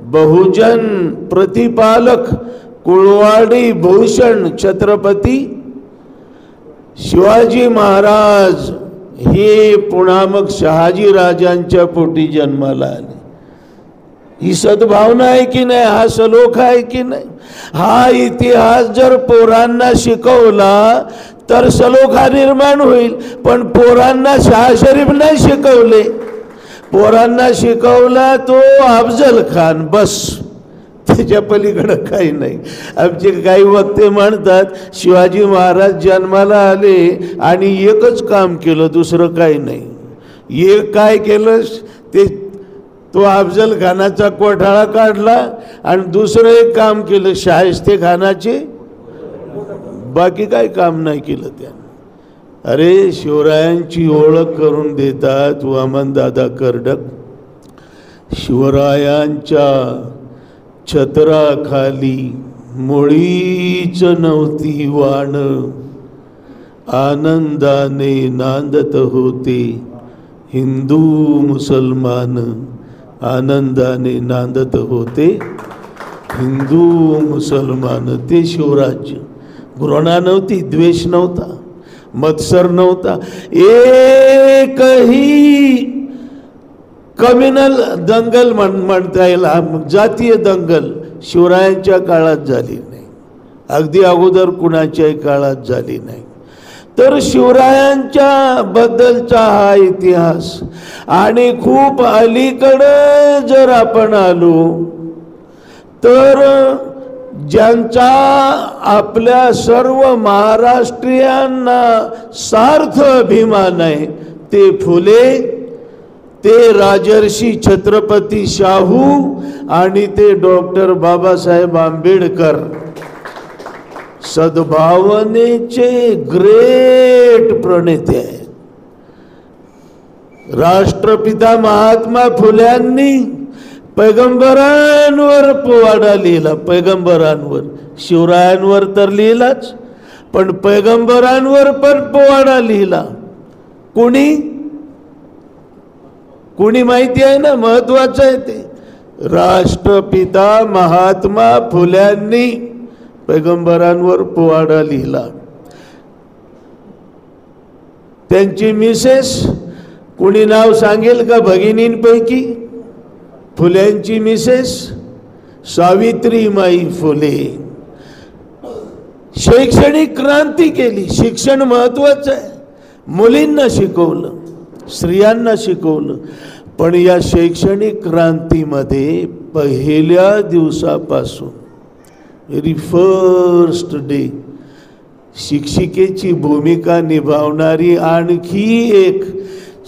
बहुजन प्रतिपालक, कुळवाडी भूषण छत्रपती शिवाजी महाराज हे पुन्हा मग शहाजी राजांच्या पोटी जन्माला आले। ही सद्भावना आहे की नाही? हा सलोखा आहे की नाही? हा इतिहास जर पोरांना शिकवला तर सलोखा निर्माण होईल। पण पोरांना शाह शरीफ नाही शिकवले, पोरांना शिकवला तो अफजल खान, बस, त्याच्या पलीकडं काही नाही। आमचे काही वक्ते म्हणतात शिवाजी महाराज जन्माला आले आणि एकच काम केलं, दुसरं काही नाही। एक काय केलं ते, तो अफजल खानाचा कोठाळा काढला, आणि दुसरं एक काम केलं शाहिस्तेखानाचे, बाकी काही काम नाही केलं त्यानं। अरे शिवरायांची ओळख करून देतात वामनदादा कर्डक। शिवरायांच्या छत्राखाली मुळीच नव्हती वाण, आनंदाने नांदत होते हिंदू मुसलमान, आनंदाने नांदत होते हिंदू मुसलमान ते शिवराज्य. घृणा नव्हती, द्वेष नव्हता, मत्सर नव्हता, एकही कम्युनल दंगल म्हणता येईल, जातीय दंगल शिवरायांच्या काळात झाली नाही, अगदी अगोदर कुणाच्याही काळात झाली नाही. तर शिवरायांच्या बद्दलचा हा इतिहास. आणि खूप अलीकडे जर आपण आलो तर ज्यांचा आपल्या सर्व महाराष्ट्रीयांना सार्थ अभिमान आहे ते फुले, ते राजर्षी छत्रपती शाहू आणि ते डॉक्टर बाबासाहेब आंबेडकर. सद्भावनेचे ग्रेट प्रणेते आहेत. राष्ट्रपिता महात्मा फुल्यांनी पैगंबरांवर पोवाडा लिहिला, पैगंबरांवर, शिवरायांवर तर लिहिलाच, पण पैगंबरांवर पण पोवाडा लिहिला. कुणी माहिती आहे ना, महत्वाचं आहे ते. राष्ट्रपिता महात्मा फुल्यांनी पैगंबरांवर पोवाडा लिहिला. त्यांची मिसेस, कुणी नाव सांगेल का भगिनींपैकी? फुल्यांची मिसेस सावित्रीमाई फुले. शैक्षणिक क्रांती केली. शिक्षण महत्वाचं आहे. मुलींना शिकवलं, स्त्रियांना शिकवलं, पण या शैक्षणिक क्रांतीमध्ये पहिल्या दिवसापासून, व्हेरी फर्स्ट डे, शिक्षिकेची भूमिका निभावणारी आणखी एक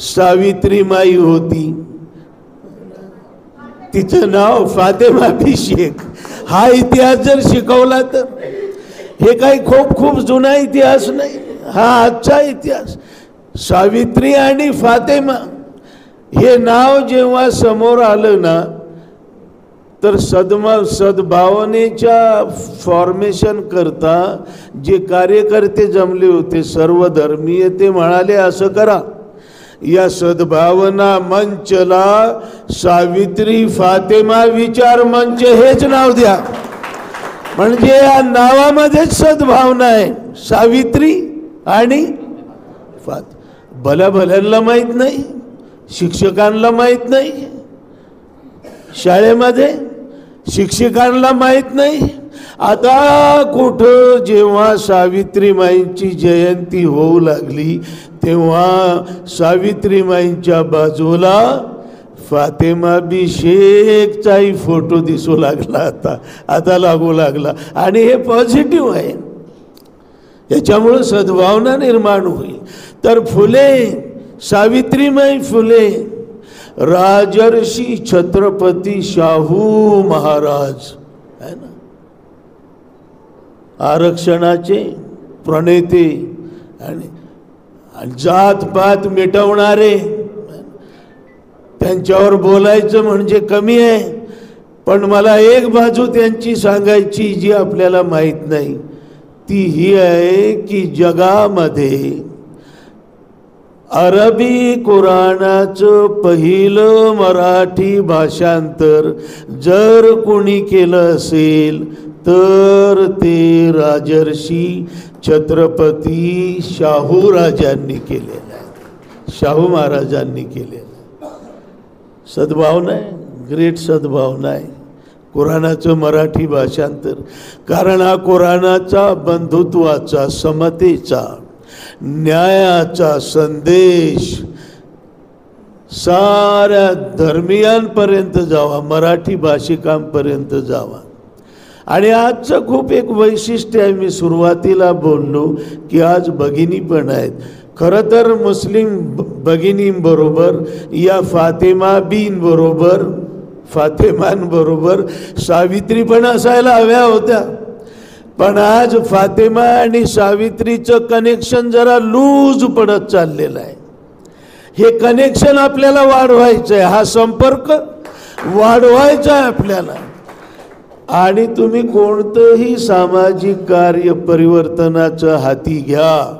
सावित्रीमाई होती. तिचं नाव फातेमा बी शेख. हा इतिहास जर शिकवला तर, हे काही खूप जुना इतिहास नाही, हा आजचा इतिहास. सावित्री आणि फातेमा हे नाव जेव्हा समोर आलं ना, तर सद्भावनेच्या फॉर्मेशन करता जे कार्यकर्ते जमले होते सर्व धर्मीय, ते म्हणाले असं करा, या सद्भावना मंचला सावित्री फातेमा विचार मंच हेच नाव द्या. म्हणजे या नावामध्येच सद्भावना आहे, सावित्री आणि भल्याला माहित नाही, शिक्षकांना माहित नाही, शाळेमध्ये शिक्षकांना माहित नाही. आता कुठं जेव्हा सावित्रीमाईंची जयंती होऊ लागली तेव्हा सावित्रीमाईंच्या बाजूला फातेमा बी शेखचाही फोटो दिसू लागला, आता लागू लागला. आणि हे पॉझिटिव्ह आहे, याच्यामुळे सद्भावना निर्माण होईल. तर फुले, सावित्रीमाई फुले, राजर्षी छत्रपती शाहू महाराज है ना, आरक्षणाचे प्रणेते आणि जात पात मिटवणारे. त्यांच्यावर बोलायचं म्हणजे कमी आहे, पण मला एक बाजू त्यांची सांगायची जी आपल्याला माहित नाही, ती ही आहे की जगामध्ये अरबी कुराणाचं पहिलं मराठी भाषांतर जर कोणी केलं असेल तर ते राजर्षी छत्रपती शाहू राजांनी केलेलं आहे, शाहू महाराजांनी केलेलं आहे. सद्भावना आहे, ग्रेट सद्भावना आहे कुराणाचं मराठी भाषांतर. कारण हा कुराणाचा बंधुत्वाचा, समतेचा, न्यायाचा संदेश साऱ्या धर्मियांपर्यंत जावा, मराठी भाषिकांपर्यंत जावा. आणि आजचं खूप एक वैशिष्ट्य आहे, मी सुरुवातीला बोललो की आज भगिनी पण आहेत. खरं तर मुस्लिम भगिनींबरोबर या फातेमाबींबरोबर, फातेमांबरोबर सावित्री पण असायला हव्या होत्या, पण आज फातेमा आणि सावित्रीचं कनेक्शन जरा लूज पडत चाललेलं आहे. हे कनेक्शन आपल्याला वाढवायचं आहे, हा संपर्क वाढवायचा आहे आपल्याला. आणि तुम्ही कोणतंही सामाजिक कार्य परिवर्तनाचं हाती घ्या,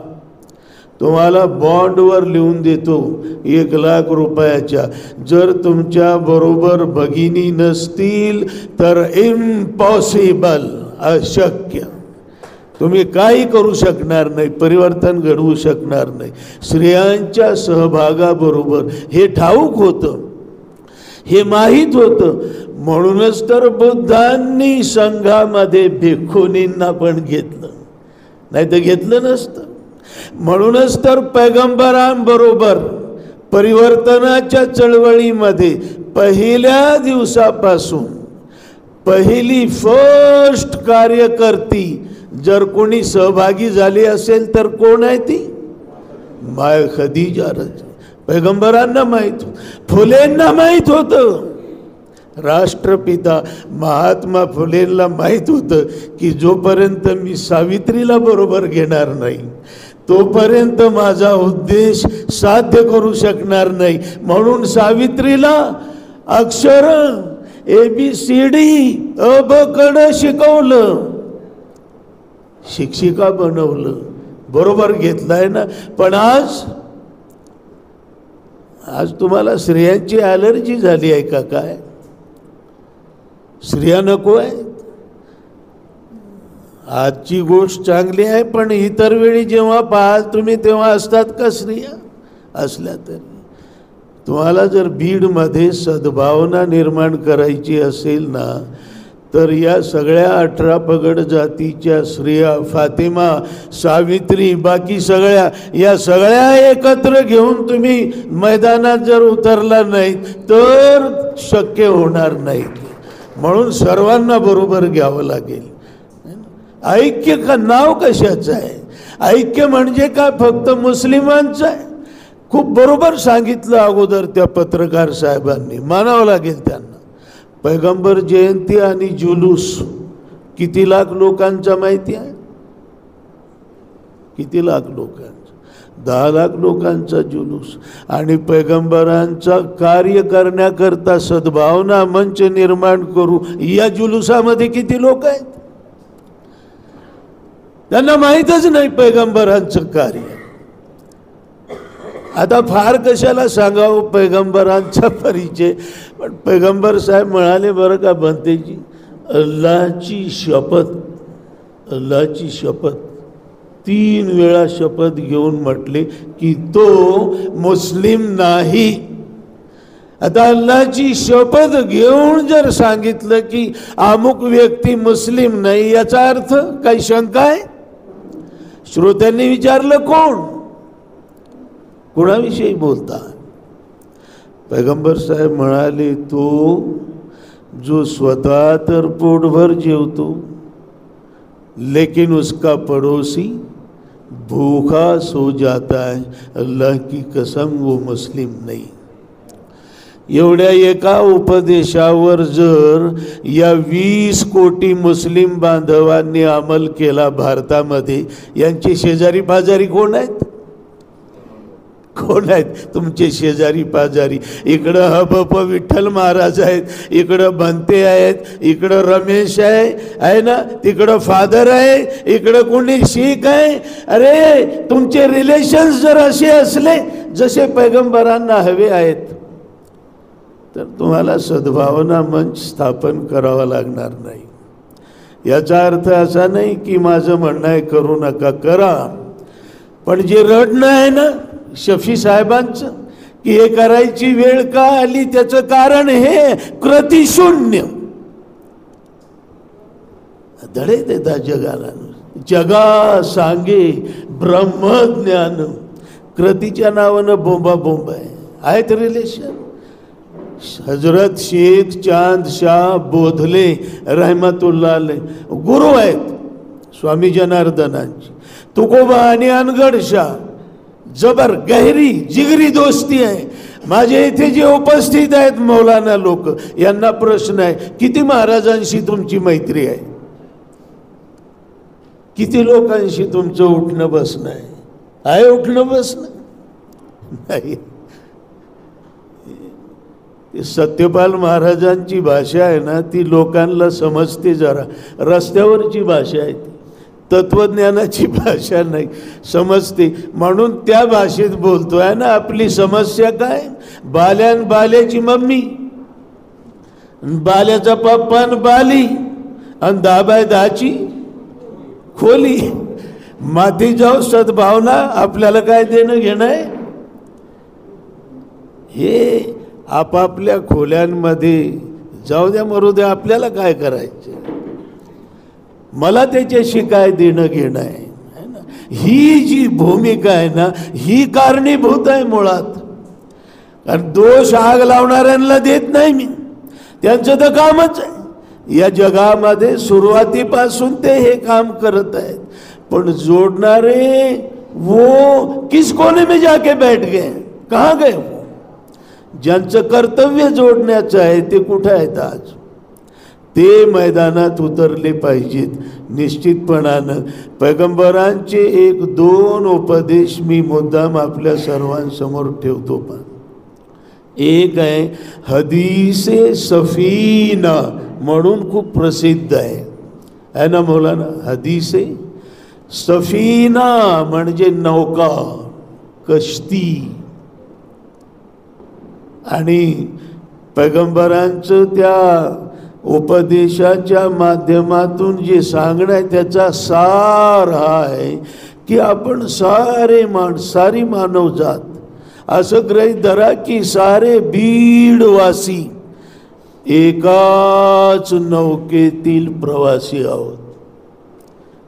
तुम्हाला बॉन्डवर लिहून देतो 1,00,000 रुपयाच्या. जर तुमच्या बरोबर भगिनी नसतील तर इम्पॉसिबल, अशक्य. तुम्ही काही करू शकणार नाही, परिवर्तन घडवू शकणार नाही. स्त्रियांच्या सहभागाबरोबर हे ठाऊक होतं, हे माहीत होतं. म्हणूनच तर बुद्धांनी संघामध्ये भिक्खुनींना पण घेतलं, नाही तर घेतलं नसतं. म्हणूनच तर पैगंबरांबरोबर परिवर्तनाच्या चळवळीमध्ये पहिल्या दिवसापासून पहिली फर्स्ट कार्यकर्ती जर कोणी सहभागी झाली असेल तर कोण आहे ती? माय खदीजा रज़. पैगंबरांना माहीत होतं, फुलेंना माहीत होतं, राष्ट्रपिता महात्मा फुलेंना माहीत होतं की जोपर्यंत मी सावित्रीला बरोबर घेणार नाही तोपर्यंत माझा उद्देश साध्य करू शकणार नाही. म्हणून सावित्रीला अक्षर ABCD अ ब क ड शिकवलं, शिक्षिका बनवलं, बरोबर घेतलाय ना. पण आज तुम्हाला स्त्रियांची ॲलर्जी झाली आहे का काय? स्त्रिया नको आहेत? आजची गोष्ट चांगली आहे, पण इतर वेळी जेव्हा पाहाल तुम्ही तेव्हा असतात का स्त्रिया? असल्या तरी तुम्हाला जर बीडमध्ये सद्भावना निर्माण करायची असेल ना तर या सगळ्या 18 पगड जातीच्या स्त्रिया, फातिमा, सावित्री, बाकी सगळ्या, या सगळ्या एकत्र घेऊन तुम्ही मैदानात जर उतरला नाही तर शक्य होणार नाही. म्हणून सर्वांना बरोबर घ्यावं लागेल. ऐक्य का नाव कशाचं आहे? ऐक्य म्हणजे काय फक्त मुस्लिमांचं आहे? खूप बरोबर सांगितलं अगोदर त्या पत्रकार साहेबांनी, मानावं लागेल त्यांना. पैगंबर जयंती आणि जुलूस किती लाख लोकांचा माहिती आहे? किती लाख लोकांचा? 10 लाख लोकांचा जुलूस. आणि पैगंबरांचा कार्य करण्याकरता सद्भावना मंच निर्माण करू, या जुलूसामध्ये किती लोक आहेत? त्यांना माहीतच नाही पैगंबरांचं कार्य. आता फार कशाला सांगावं पैगंबरांचा परिचय. पण पैगंबर साहेब म्हणाले बरं का बनतेजी, अल्लाची शपथ, अल्लाची शपथ, 3 वेळा शपथ घेऊन म्हटले की तो मुस्लिम नाही. आता अल्लाची शपथ घेऊन जर सांगितलं की अमुक व्यक्ती मुस्लिम नाही, याचा अर्थ काही शंका आहे? श्रोत्यांनी विचारलं कोण, कोणाविषयी बोलता? पैगंबर साहेब म्हणाले तो जो स्वतः तर पोटभर जेवतो लेकिन उसका पड़ोसी भूखा सो जाता है, अल्लाह की कसम वो मुस्लिम नहीं. एवढ्या एका उपदेशावर जर या 20 कोटी मुस्लिम बांधवांनी अमल केला भारतामध्ये, यांचे शेजारी पाजारी कोण आहेत? कोण आहेत तुमचे शेजारी पाजारी? इकडं हबप विठ्ठल महाराज आहेत, इकडं बनते आहेत, इकडं रमेश आहे ना, तिकडं फादर आहे, इकडं कोणी शीख आहे. अरे तुमचे रिलेशन्स जर असे असले जसे पैगंबरांना हवे आहेत तर तुम्हाला सद्भावना मंच स्थापन करावा लागणार नाही. याचा अर्थ असा नाही की माझं म्हणणं आहे करू नका, करा. पण जे रडणं आहे ना शफी साहेबांचं की हे करायची वेळ का आली, त्याचं कारण हे कृतिशून्य. धडे देता जगाला, जगा सांगे ब्रह्मज्ञान, कृतीच्या नावानं बोंबा बोंब आहे. आहेत रिलेशन. हजरत शेख चांद शाह बोधले रहमतुल्लाह अलैह गुरु आहेत स्वामी जनार्दनांची. तुकोबा आणि अनगड शाह जबर गहरी जिगरी दोस्ती आहे. माझे इथे जे उपस्थित आहेत मौलाना लोक, यांना प्रश्न आहे किती महाराजांशी तुमची मैत्री आहे? किती लोकांशी तुमचं उठणं बसणं आहे? उठणं बसणं नाही. सत्यपाल महाराजांची भाषा आहे ना ती लोकांना समजते. जरा रस्त्यावरची भाषा आहे ती. तत्वज्ञानाची भाषा नाही, समजते म्हणून त्या भाषेत बोलतोय ना. आपली समस्या काय? बाल्यान बाल्याची मम्मी, बाल्याचा पप्पा न बाली, आणि 10x10ची खोली. माती जाऊ सद्भावना आपल्याला काय देणं घेणं आहे? हे आपापल्या खोल्यांमध्ये जाऊ द्या, मरू द्या, आपल्याला काय करायचं? मला त्याच्याशी काय देणं घेणं आहे ना? ही जी भूमिका आहे ना, ही कारणीभूत आहे मुळात. कारण दोष आग लावणाऱ्यांना देत नाही मी, त्यांचं तर कामच आहे. या जगामध्ये सुरुवातीपासून ते हे काम करत आहेत, पण जोडणारे वो किस कोने में जाके बैठ गए? कहाँ गए वो? ज्यांचं कर्तव्य जोडण्याचं आहे ते कुठे आहेत आज? ते मैदानात उतरले पाहिजेत निश्चितपणानं. पैगंबरांचे 1-2 उपदेश मी मुद्दाम आपल्या सर्वांसमोर ठेवतो. पण एक आहे हदीसे सफीना म्हणून खूप प्रसिद्ध आहे ना मौलाना. हदीसे सफीना म्हणजे नौका, कश्ती. आणि पैगंबरांचं त्या उपदेशाच्या माध्यमातून जे सांगणं आहे त्याचा सार हा आहे की आपण सारी मानवजात असं गृहीत धरा की सारे बीडवासी एकाच नौकेतील प्रवासी आहोत.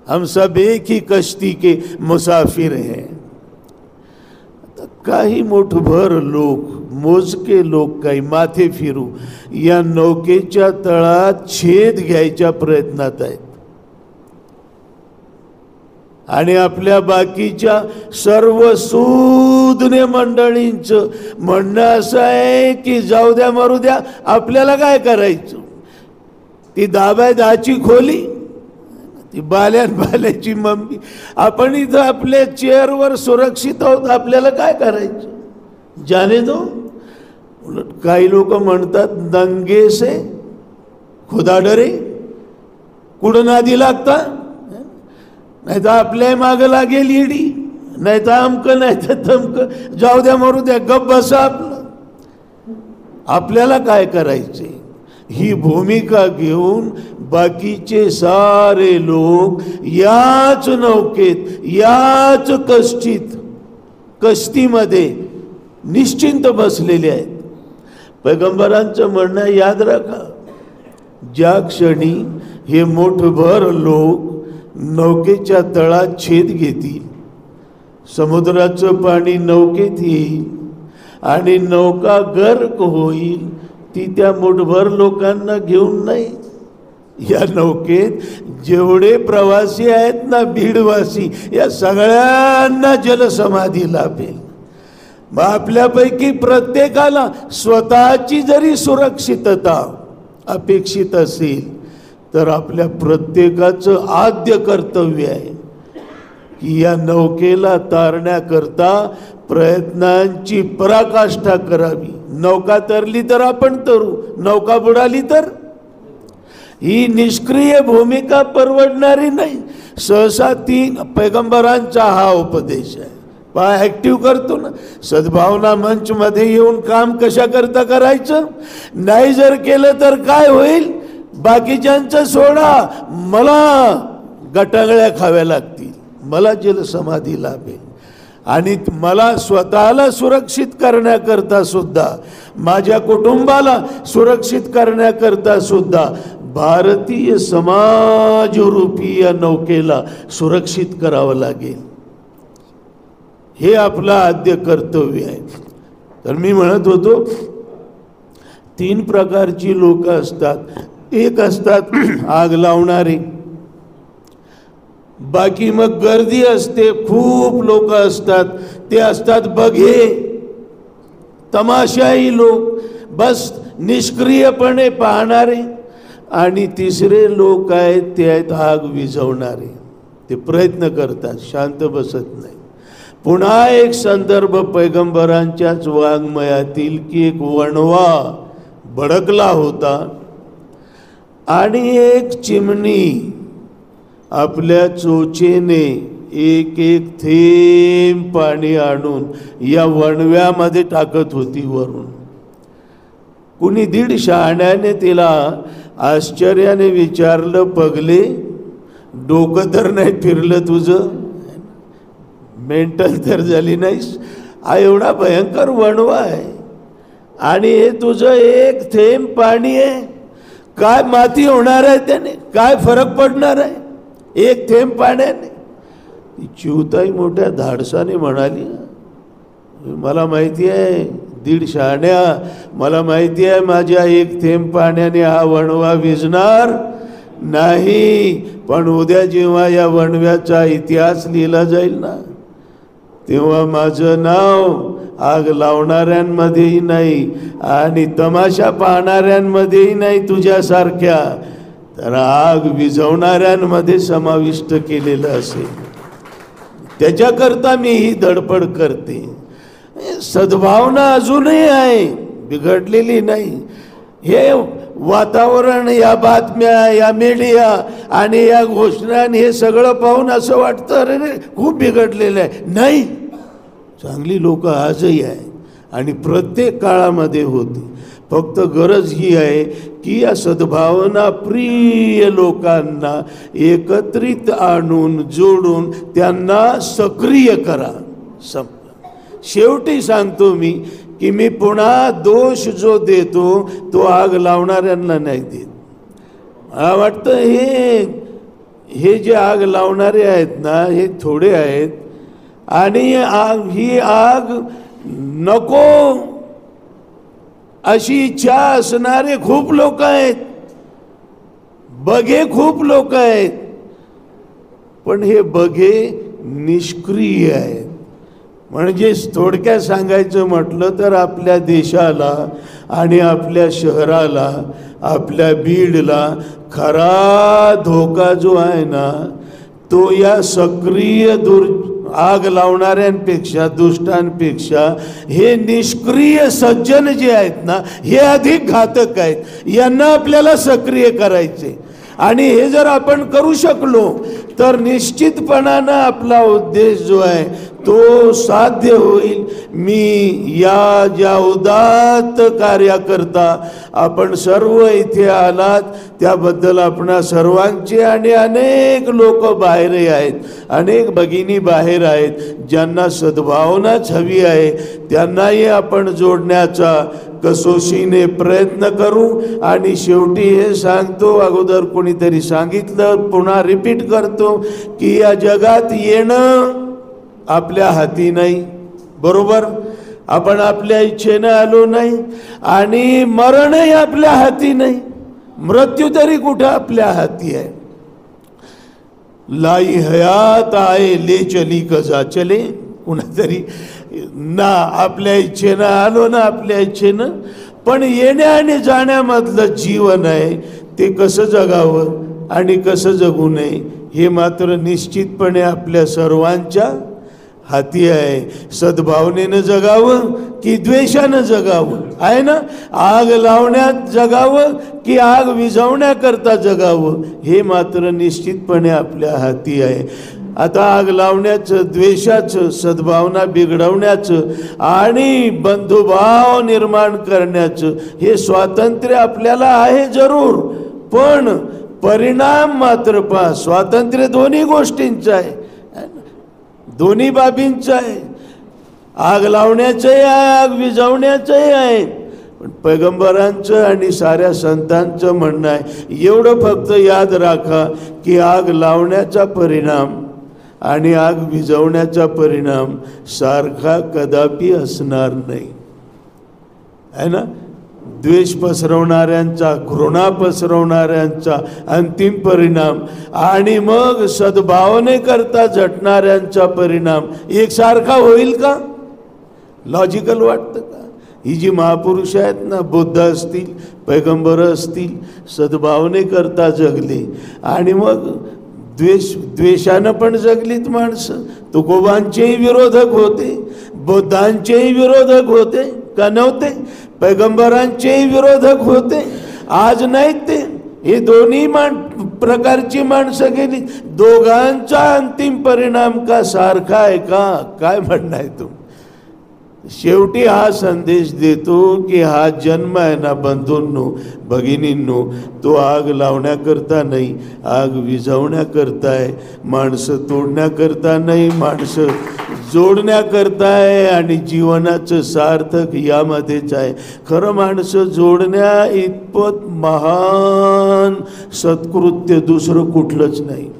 हम सब एक ही कश्ती के मुसाफिर हैं. काही मुठभर लोक, मोजके लोक काही माथे फिरू या नौकेच्या तळात छेद घ्यायच्या प्रयत्नात आहेत. आणि आपल्या बाकीच्या सर्व सूज्ञ मंडळींचं म्हणणं असं आहे की जाऊ द्या, मरू द्या, आपल्याला काय करायचं? ती 10x10ची खोली, ती बाल्याची मम्मी, आपण इथं आपल्या चेअरवर सुरक्षित आहोत, आपल्याला काय करायचं? जाने दो. उलट काही लोक म्हणतात दंगे से खुदा डरे. कुठं नादी लागता? नाही तर आपल्या मागं लागेल ईडी, नाही तर अमकं, नाही तर तमकं. जाऊ द्या, मरू द्या, गप बसा आपलं. आपल्याला काय करायचे? ही भूमिका घेऊन बाकीचे सारे लोक याच नौकेत, याच कश्तीमध्ये निश्चिंत बसलेले आहेत. पैगंबरांचं म्हणणं याद राखा, ज्या क्षणी हे मोठभर लोक नौकेच्या तळात छेद घेतील, समुद्राचं पाणी नौकेत येईल आणि नौका गर्क होईल, ती त्या मुठभर लोकांना घेऊन नाही. या नौकेत जेवढे प्रवासी आहेत ना, बीडवासी, या सगळ्यांना जलसमाधी लाभेल. मग आपल्यापैकी प्रत्येकाला स्वतःची जरी सुरक्षितता अपेक्षित असेल तर आपल्या प्रत्येकाचं आद्य कर्तव्य आहे की या नौकेला तारण्याकरता प्रयत्नांची पराकाष्ठा करावी. नौका तरली तर आपण तरू, नौका बुडाली तर? ही निष्क्रिय भूमिका परवडणारी नाही. सहसा 3 पैगंबरांचा हा उपदेश आहे. पहा, ॲक्टिव्ह करतो ना. सद्भावना मंचमध्ये येऊन काम कशा करता करायचं? नाही जर केलं तर काय होईल? बाकीच्यांचं सोडा, मला गटांगळ्या खाव्या लागतील, मला जलसमाधी लाभेल. आणि मला स्वतःला सुरक्षित करण्याकरता सुद्धा, माझ्या कुटुंबाला सुरक्षित करण्याकरता सुद्धा भारतीय समाजरूपी या नौकेला सुरक्षित करावं लागेल. हे आपलं आद्य कर्तव्य आहे. तर मी म्हणत होतो 3 प्रकारची लोक असतात. एक असतात आग लावणारे, बाकी मग गर्दी असते, खूप लोक असतात, ते असतात बघे, तमाशाई लोक, बस निष्क्रियपणे पाहणारे. आणि तिसरे लोक आहेत ते आहेत आग विझवणारे. ते प्रयत्न करतात, शांत बसत नाही. पुन्हा एक संदर्भ पैगंबरांच्याच वाङ्मयातील की एक वणवा भडकला होता आणि एक चिमणी आपल्या चोचेने एक एक थेंब पाणी आणून या वणव्यामध्ये टाकत होती वरून. कुणी दीड शहाण्याने तिला आश्चर्याने विचारलं, पगले डोकं तर नाही फिरलं तुझं, मेंटल तर झाली नाहीस? हा एवढा भयंकर वणवा आहे आणि हे तुझं एक थेंब पाणी आहे, काय माती होणार आहे त्याने, काय फरक पडणार आहे एक थेंब पाण्याने? चिवताई मोठ्या धाडसाने म्हणाली, मला माहिती आहे दीड शहाण्या, मला माहिती आहे माझ्या एक थेंब पाण्याने हा वणवा विझणार नाही, पण उद्या जेव्हा या वणव्याचा इतिहास लिहिला जाईल ना, तेव्हा माझं नाव आग लावणाऱ्यांमध्येही नाही आणि तमाशा पाहणाऱ्यांमध्येही नाही तुझ्यासारख्या, तर आग विझवणाऱ्यांमध्ये समाविष्ट केलेलं असेल. त्याच्याकरता मी ही धडपड करते. सद्भावना अजूनही आहे, बिघडलेली नाही. हे वातावरण, या बातम्या, या मीडिया आणि या घोषणा हे सगळं पाहून असं वाटतं अरे खूप बिघडलेलं आहे. नाही, चांगली लोक आजही आहे आणि प्रत्येक काळामध्ये होती. फक्त गरज ही आहे की या सद्भावना प्रिय लोकांना एकत्रित आणून जोडून त्यांना सक्रिय करा. शेवटी सांगतो मी की मी पुन्हा दोष जो देतो तो आग लावणाऱ्यांना नाही देत. मला वाटतं हे जे आग लावणारे आहेत ना, हे थोडे आहेत आणि ही आग नको अशी इच्छा असणारे खूप लोक आहेत, बघे खूप लोक आहेत, पण हे बघे निष्क्रिय आहेत. म्हणजे थोडक्यात सांगायचं म्हटलं तर आपल्या देशाला आणि आपल्या शहराला, आपल्या बीडला खरा धोका जो आहे ना, तो या सक्रिय आग लावणाऱ्यांपेक्षा, दुष्टांपेक्षा हे निष्क्रिय सज्जन जे आहेत ना, हे अधिक घातक आहेत. यांना आपल्याला सक्रिय करायचे आणि हे जर आपण करू शकलो तर निश्चितपणानं आपला उद्देश जो आहे तो साध्य होईल. मी या ज्या उदात्त कार्याकरता आपण सर्व इथे आलात त्याबद्दल आपणा सर्वांचे आणि अनेक लोक बाहेरही आहेत, अनेक भगिनी बाहेर आहेत, ज्यांना सद्भावनाच हवी आहे, त्यांनाही आपण जोडण्याचा कसोशीने प्रयत्न करू. आणि शेवटी हे सांगतो, अगोदर कोणीतरी सांगितलं, पुन्हा रिपीट करतो की या जगात येणं आपल्या हाती नाही, बरोबर? आपण आपल्या इच्छेनं आलो नाही आणि मरणही आपल्या हाती नाही, मृत्यू तरी कुठं आपल्या हाती आहे. लाई हयात आए ले चली कजा चले, कुणातरी ना आपल्या इच्छेनं आलो ना आपल्या इच्छेनं, पण येण्या आणि जाण्यामधलं जीवन आहे ते कसं जगावं आणि कसं जगू नये हे मात्र निश्चितपणे आपल्या सर्वांच्या हाती आहे. सद्भावनेनं जगावं की द्वेषानं जगावं आहे ना, आग लावण्यात जगावं की आग विझवण्याकरता जगावं हे मात्र निश्चितपणे आपल्या हाती आहे. आता आग लावण्याचं, द्वेषाचं, सद्भावना बिघडवण्याचं आणि बंधुभाव निर्माण करण्याचं हे स्वातंत्र्य आपल्याला आहे जरूर, पण परिणाम मात्र पहा, स्वातंत्र्य दोन्ही गोष्टींचं आहे, दोन्ही बाबींचं आहे. आग लावण्याचंही आहे, आग विझवण्याचंही आहे. पण पैगंबरांचं आणि साऱ्या संतांचं म्हणणं आहे, एवढं फक्त याद राखा की आग लावण्याचा परिणाम आणि आग विझवण्याचा परिणाम सारखा कदापि असणार नाही, है ना. द्वेष पसरवणाऱ्यांचा, घृणा पसरवणाऱ्यांचा अंतिम परिणाम आणि मग सद्भावनेकरता झटणाऱ्यांचा परिणाम एकसारखा होईल का? लॉजिकल वाटतं का? ही जी महापुरुष आहेत ना, बुद्ध असतील, पैगंबर असतील, सद्भावनेकरता जगले आणि मग द्वेषानं पण जगलीत माणसं. तुकोबांचेही विरोधक होते, बुद्धांचेही विरोधक होते का नव्हते? पैगंबरांचेही विरोधक होते, आज नाहीत ते. हे दोन्ही प्रकारची माणसं गेली, दोघांचा अंतिम परिणाम का सारखा आहे का? काय म्हणणं आहे तुम? शेवटी हा संदेश देतो की हा जन्म आहे ना बंधूंनो, भगिनींनो, तो आग लावण्याकरता नाही, आग विझवण्याकरता आहे. माणसं तोडण्याकरता नाही, माणसं जोडण्याकरता आहे. आणि जीवनाचं सार्थक यामध्येच आहे. खरं माणसं जोडण्या इतपत महान सत्कृत्य दुसरं कुठलंच नाही.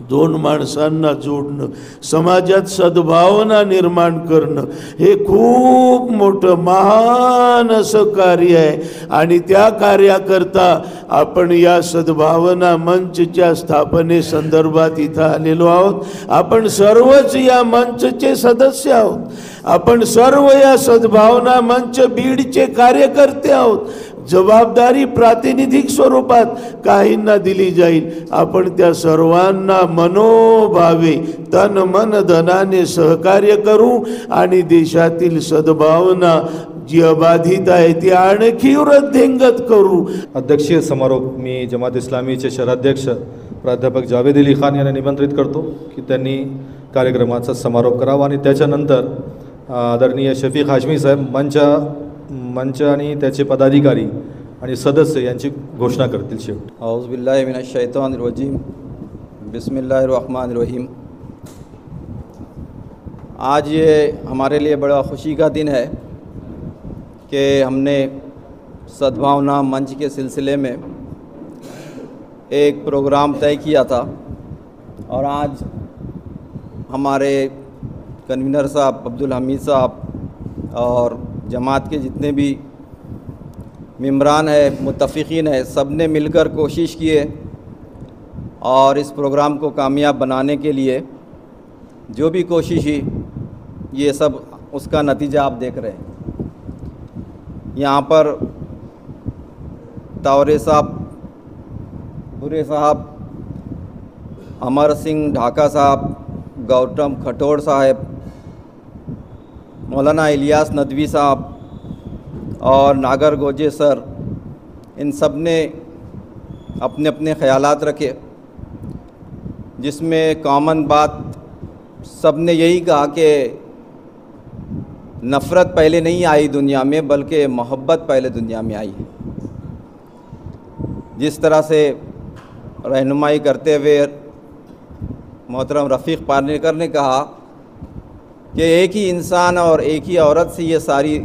दोन माणसांना जोडणं, समाजात सद्भावना निर्माण करणं, हे खूप मोठं महान असं कार्य आहे. आणि त्या कार्याकरता आपण या सद्भावना मंचच्या स्थापनेसंदर्भात इथं आलेलो आहोत. आपण सर्वच या मंचचे सदस्य आहोत. आपण सर्व या सद्भावना मंच बीडचे कार्यकर्ते आहोत. जबाबदारी प्रातिनिधिक स्वरूपात काहींना दिली जाईल. आपण त्या सर्वांना मनोभावे तन मन धनाने सहकार्य करू आणि देशातील सद्भावना जी अबाधित आहे ती आणखी वृद्धिंगत करू. अध्यक्षीय समारोप मी जमात इस्लामीचे शहराध्यक्ष प्राध्यापक जावेद अली खान यांना निमंत्रित करतो की त्यांनी कार्यक्रमाचा समारोप करावा आणि त्याच्यानंतर आदरणीय शफीक हाशमी साहेब मंच आणि त्याचे पदाधिकारी आणि सदस्य यांची घोषणा करतील. शेवटी औज़ु बिल्लाहि मिनश शैतानिर रजीम, बिस्मिल्लाहिर रहमानिर रहीम. आज ये हमारे लिए बड़ा खुशी का दिन है कि हमने सद्भावना मंच के सिलसिले में एक प्रोग्राम तय किया था और आज हमारे कन्वीनर साहब अब्दुल हमीद साहब और जमात के जितने भी मेम्बरान हैं, मुत्तफ़िक़ीन हैं, सब ने मिलकर कोशिश की है और इस प्रोग्राम को कामयाब बनाने के लिए जो भी कोशिश ही, ये सब उसका नतीजा आप देख रहे हैं. यहाँ पर तावरे साहब, बुरे साहब, अमर सिंह ढाका साहब, गौतम खटोड़ साहब, मौलाना इलियास नदवी साहब और नागर गोजे सर, इन सब ने अपने अपने ख़यालात रखे, जिसमें कॉमन बात सब ने यही कहा कि नफ़रत पहले नहीं आई दुनिया में, बल्कि मोहब्बत पहले दुनिया में आई है. जिस तरह से रहनुमाई करते हुए मोहतरम रफ़ीक पार्लेकर ने कहा कि एक ही इंसान और एक ही औरत से ये सारी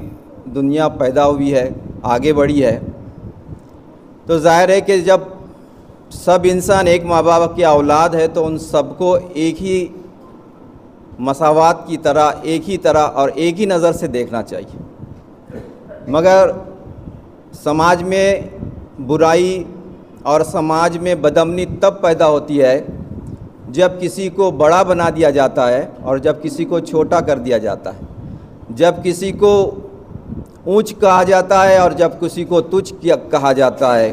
दुनिया पैदा हुई है, आगे बढ़ी है, तो जाहिर है कि जब सब इंसान एक माँ बाप की औलाद है तो उन सबको एक ही मसावात की तरह, एक ही तरह और एक ही नज़र से देखना चाहिए. मगर समाज में बुराई और समाज में बदअमनी तब पैदा होती है जब किसी को बड़ा बना दिया जाता है और जब किसी को छोटा कर दिया जाता है, जब किसी को ऊंच कहा जाता है और जब किसी को तुच्छ कहा जाता है,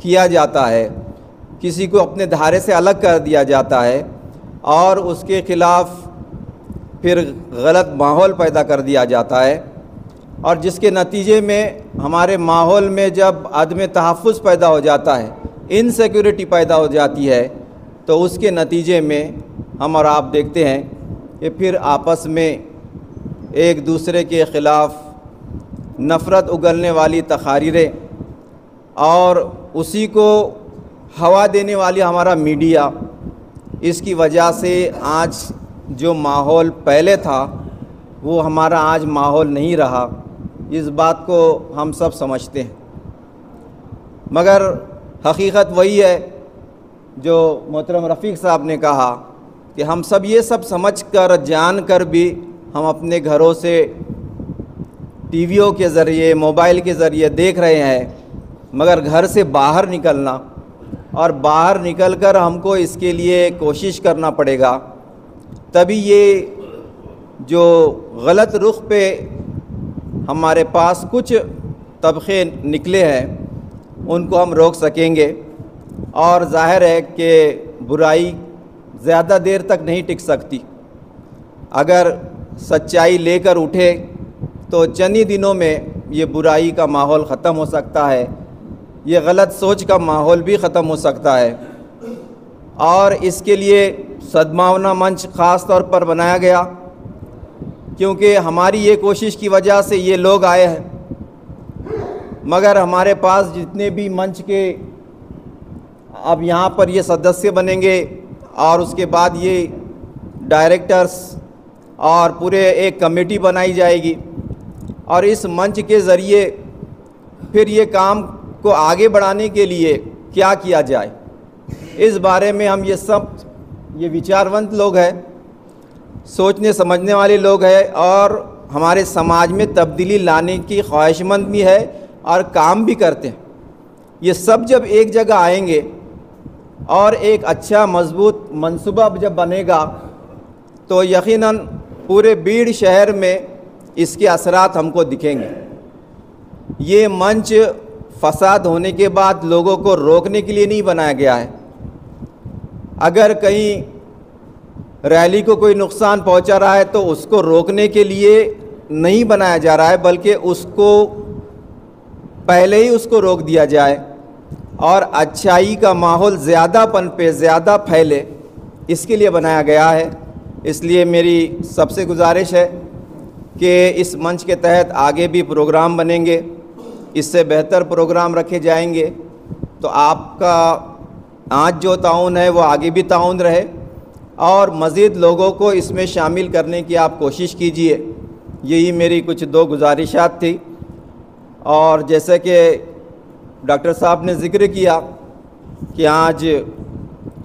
किया जाता है, किसी को अपने धारे से अलग कर दिया जाता है और उसके ख़िलाफ़ फिर गलत माहौल पैदा कर दिया जाता है. और जिसके नतीजे में हमारे माहौल में जब अदम तहफ़्फ़ुज़ पैदा हो जाता है, इनसिक्योरिटी पैदा हो जाती है, तो उसके नतीजे में हम और आप देखते हैं कि फिर आपस में एक दूसरे के ख़िलाफ़ नफ़रत उगलने वाली तकारीरें और उसी को हवा देने वाली हमारा मीडिया, इसकी वजह से आज जो माहौल पहले था वो हमारा आज माहौल नहीं रहा. इस बात को हम सब समझते हैं, मगर हकीकत वही है जो मोहतरम रफ़ीक साहब ने कहा कि हम सब ये सब समझ कर, जान कर भी हम अपने घरों से टीवियों के ज़रिए, मोबाइल के ज़रिए देख रहे हैं, मगर घर से बाहर निकलना और बाहर निकलकर हमको इसके लिए कोशिश करना पड़ेगा, तभी ये जो गलत रुख पे हमारे पास कुछ तबक़े निकले हैं उनको हम रोक सकेंगे. और ज़ाहिर है कि बुराई ज़्यादा देर तक नहीं टिक सकती. अगर सच्चाई लेकर उठे तो चंद ही दिनों में ये बुराई का माहौल ख़त्म हो सकता है. ये गलत सोच का माहौल भी ख़त्म हो सकता है। और इसके लिए सद्भावना मंच ख़ास तौर पर बनाया गया, क्योंकि हमारी ये कोशिश की वजह से ये लोग आए हैं। मगर हमारे पास जितने भी मंच के अब यहाँ पर ये सदस्य बनेंगे और उसके बाद ये डायरेक्टर्स और पूरे एक कमेटी बनाई जाएगी, और इस मंच के ज़रिए फिर ये काम को आगे बढ़ाने के लिए क्या किया जाए, इस बारे में हम ये विचारवंत लोग हैं, सोचने समझने वाले लोग हैं और हमारे समाज में तब्दीली लाने की ख्वाहिशमंद भी है और काम भी करते हैं। ये सब जब एक जगह आएंगे और एक अच्छा मजबूत मंसूबा जब बनेगा तो यकीनन पूरे बीड़ शहर में इसके असरात हमको दिखेंगे। ये मंच फसाद होने के बाद लोगों को रोकने के लिए नहीं बनाया गया है। अगर कहीं रैली को कोई नुकसान पहुंचा रहा है तो उसको रोकने के लिए नहीं बनाया जा रहा है, बल्कि उसको पहले ही उसको रोक दिया जाए और अच्छाई का माहौल ज़्यादा पनपे, ज़्यादा फैले, इसके लिए बनाया गया है। इसलिए मेरी सबसे गुजारिश है कि इस मंच के तहत आगे भी प्रोग्राम बनेंगे, इससे बेहतर प्रोग्राम रखे जाएंगे, तो आपका आज जो ताउन है वो आगे भी ताउन रहे और मज़ीद लोगों को इसमें शामिल करने की आप कोशिश कीजिए। यही मेरी कुछ दो गुजारिशात थी। और जैसे कि डॉक्टर साहब ने ज़िक्र किया कि आज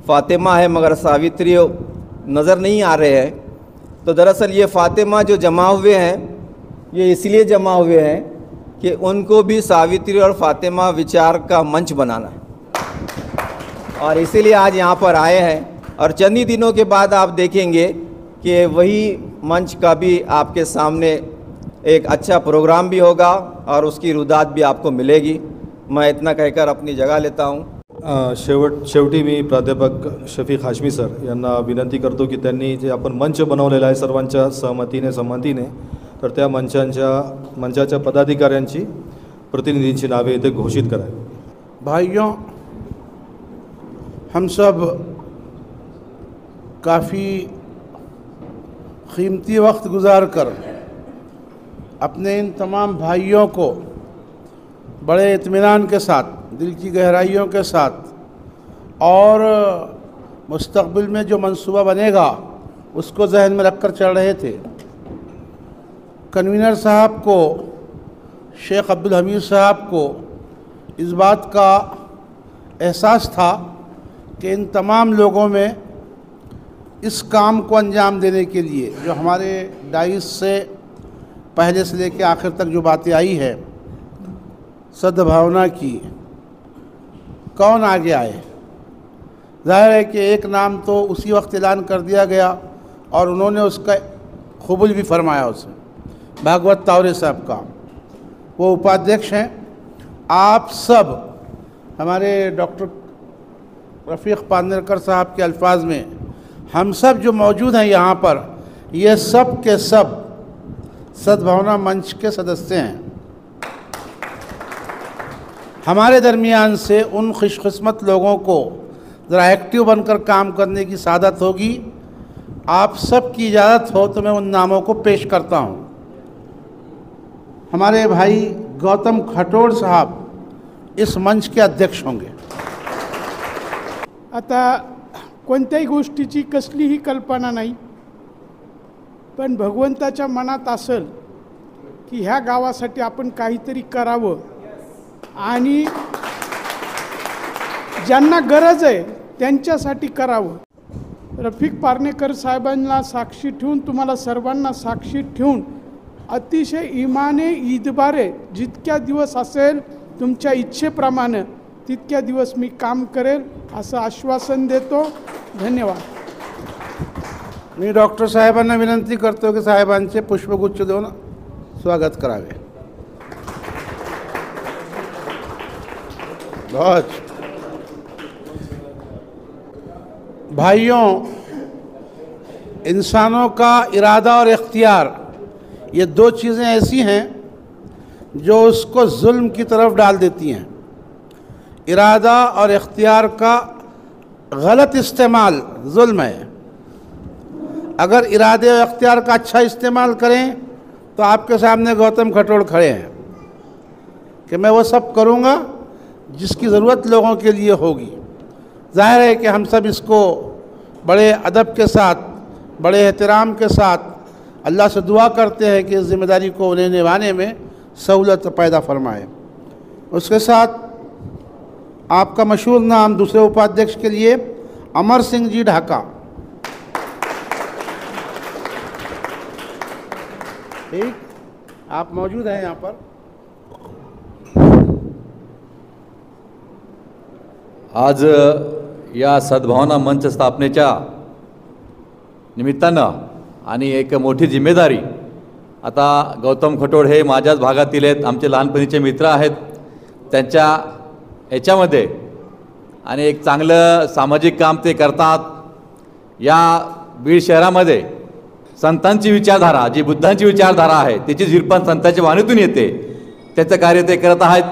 फ़ातिमा है मगर सावित्री नज़र नहीं आ रहे हैं, तो दरअसल ये फ़ातिमा जो जमा हुए हैं ये इसलिए जमा हुए हैं कि उनको भी सावित्री और फ़ातिमा विचार का मंच बनाना है, और इसीलिए आज यहाँ पर आए हैं। और चंद ही दिनों के बाद आप देखेंगे कि वही मंच का भी आपके सामने एक अच्छा प्रोग्राम भी होगा और उसकी रुदात भी आपको मिलेगी। मैं इतना कहकर अपनी जगह लेता हूँ। शेवटी मी प्राध्यापक शफीक हाशमी सर यांना विनंती करतो की त्यांनी जे आपण मंच बनवलेला आहे सर्वांच्या सहमतीने संमतीने, तर त्या मंचाच्या पदाधिकाऱ्यांची प्रतिनिधींची नावे इथे घोषित करावी। भाइयों, हम सब काफ़ी कीमती वक्त गुजार कर अपने इन तमाम भाइयों को बड़े इत्मीनान के साथ, दिल की गहराइयों के साथ और मुस्तक़बिल में जो मंसूबा बनेगा उसको जहन में रखकर चल रहे थे। कन्वीनर साहब को, शेख अब्दुल हमीद साहब को इस बात का एहसास था कि इन तमाम लोगों में इस काम को अंजाम देने के लिए जो हमारे डाइस से पहले से लेकर आखिर तक जो बातें आई है सद्भावना की, कौन आगे आए। जाहिर है कि एक नाम तो उसी वक्त ऐलान कर दिया गया और उन्होंने उसका कबूल भी फरमाया, उसे भागवत तावरे साहब का, वो उपाध्यक्ष हैं। आप सब हमारे डॉक्टर रफ़ीक पांदेरकर साहब के अल्फाज में हम सब जो मौजूद हैं यहाँ पर, ये सब के सब सद्भावना मंच के सदस्य हैं। हमारे दरमियान से उन खुशकिस्मत लोगों को ज़रा एक्टिव बनकर काम करने की सादत होगी। आप सब की इजाज़त हो तो मैं उन नामों को पेश करता हूँ। हमारे भाई गौतम खटोड़ साहब इस मंच के अध्यक्ष होंगे। आता कोणत्याही गोष्टीची कसलीही कल्पना नाही, पण भगवंताच्या मनात असेल की ह्या गावासाठी आपण काहीतरी करावं आणि ज्यांना गरज आहे त्यांच्यासाठी करावं। रफिक पार्नेकर साहेबांना साक्षी ठेवून, तुम्हाला सर्वांना साक्षी ठेवून अतिशय इमाने ईदबारे जितक्या दिवस असेल तुमच्या इच्छेप्रमाणे तितक्या दिवस मी काम करेल असं आश्वासन देतो। धन्यवाद। मी डॉक्टर साहेबांना विनंती करतो की साहेबांचे पुष्पगुच्छ देऊन स्वागत करावे। बहुत भाइयों, इंसानों का इरादा और इख्तियार, ये दो चीज़ें ऐसी हैं जो उसको जुल्म की तरफ डाल देती हैं। इरादा और इख्तियार का गलत इस्तेमाल जुल्म है। अगर इरादे और इख्तियार का अच्छा इस्तेमाल करें तो आपके सामने गौतम खटोड़ खड़े हैं कि मैं वो सब करूँगा जिसकी ज़रूरत लोगों के लिए होगी। जाहिर है कि हम सब इसको बड़े अदब के साथ, बड़े एहतराम के साथ अल्लाह से दुआ करते हैं कि इस ज़िम्मेदारी को उन्हें निभाने में सहूलत पैदा फरमाए। उसके साथ आपका मशहूर नाम दूसरे उपाध्यक्ष के लिए अमर सिंह जी ढाका। ठीक, आप मौजूद हैं यहाँ पर। आज या सद्भावना मंच स्थापनेच्या निमित्तानं आणि एक मोठी जिम्मेदारी, आता गौतम खटोड हे माझ्याच भागातील आहेत, आमचे लहानपणीचे मित्र आहेत, त्यांच्या याच्यामध्ये आणि एक चांगलं सामाजिक काम ते करतात। या बीड शहरामध्ये संतांची विचारधारा, जी बुद्धांची विचारधारा आहे त्याची झिरपण संतांच्या वाणीतून येते, त्याचं कार्य ते करत आहेत।